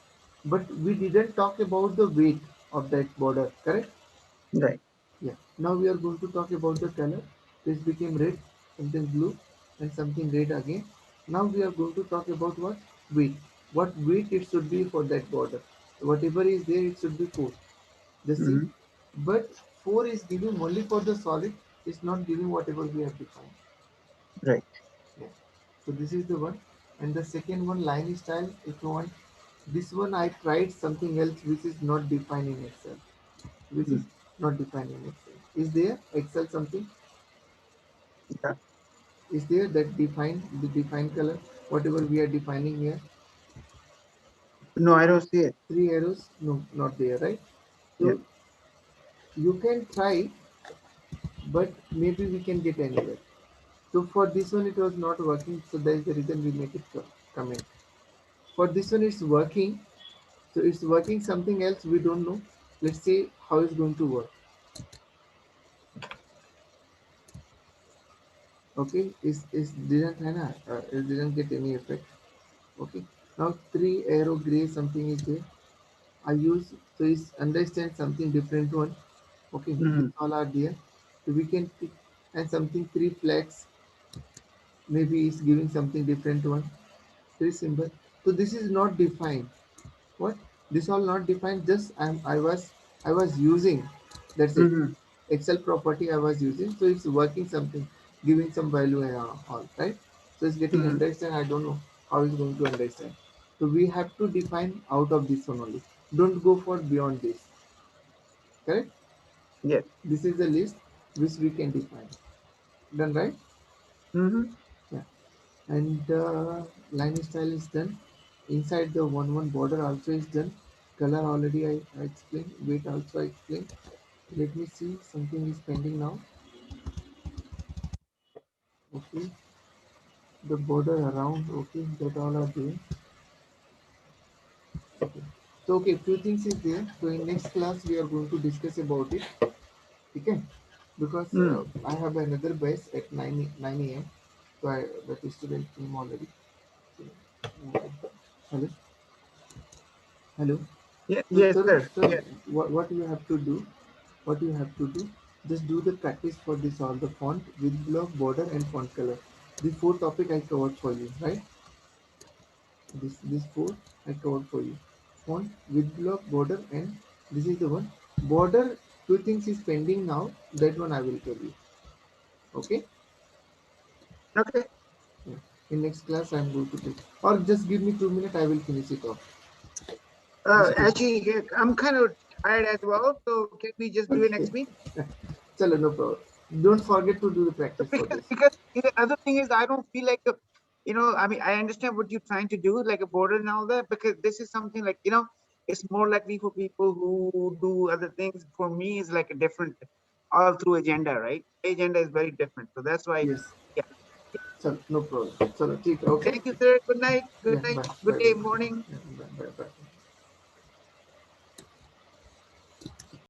But we didn't talk about the weight of that border. Correct? Right. Yeah. Now we are going to talk about the color. This became red, something blue, and something red again. Now we are going to talk about what? Weight. What weight it should be for that border. Whatever is there, it should be 4. Just see. Mm-hmm. But 4 is giving only for the solid, it's not giving whatever we have defined. Right. Yeah. So this is the one. And the second one, line style, if you want. This one I tried something else which is not defined in Excel. Which is Mm. not defined in Excel. Is there Excel something? Yeah. Is there that define the defined color? Whatever we are defining here. No, I don't see it. 3 arrows? No, not there, right? Yeah. So you can try, but maybe we can get anywhere. So for this one it was not working, so that is the reason we make it comment. For this one it's working, so it's working something else we don't know. Let's see how it's going to work. Okay, is didn't है ना? It didn't get any effect. Okay. Now three arrow gray something is there. I use so is understand something different one. Okay, these all are there. So we can pick and something three flags maybe is giving something different one. Three symbol. So this is not defined. What? This all not defined. Just I was using. That's it. Mm-hmm. Excel property I was using. So it's working something, giving some value and all right. So it's getting Mm-hmm. understand. I don't know how it's going to understand. So we have to define out of this one only. Don't go for beyond this. Correct? Yes. This is the list which we can define. Done right? Mm-hmm. Yeah. And line style is done. Inside the one border also is done. Color already I explained. Weight also I explained. Let me see something is pending now. Okay. The border around. Okay. That all are there. Okay. So okay, few things is there. So in next class we are going to discuss about it. Okay. Because Mm. I have another batch at 9 a.m. So the student came already. So, hello. Hello. Yeah. So, Yes, sir, sir. sir, Yeah. what you have to do? What you have to do? Just do the practice for this all the font, with block, border, and font color. These four topic I covered for you, right? This four I covered for you. Font, with block, border, and this is the one. Border, two things is pending now. That one I will tell you. Okay. Okay. Yeah. In next class I am going to take. Or just give me 2 minutes. I will finish it off. Just two. Actually, yeah, I'm kind of tired as well. So can we just do it Okay. next week? Chalo, no problem. Don't forget to do the practice for Because this. the other thing is I don't feel like I mean I understand what you're trying to do, like a border and all that, because this is something like it's more likely for people who do other things. For me, it's like a different all through agenda, right? Agenda is very different. So that's why, Yes. yeah. Chalo, no problem. Chalo, ठीक है, okay? Thank you, sir. Good night. Good Yeah, night. bye, Good bye, day, bye, morning. yeah, bye, bye, bye.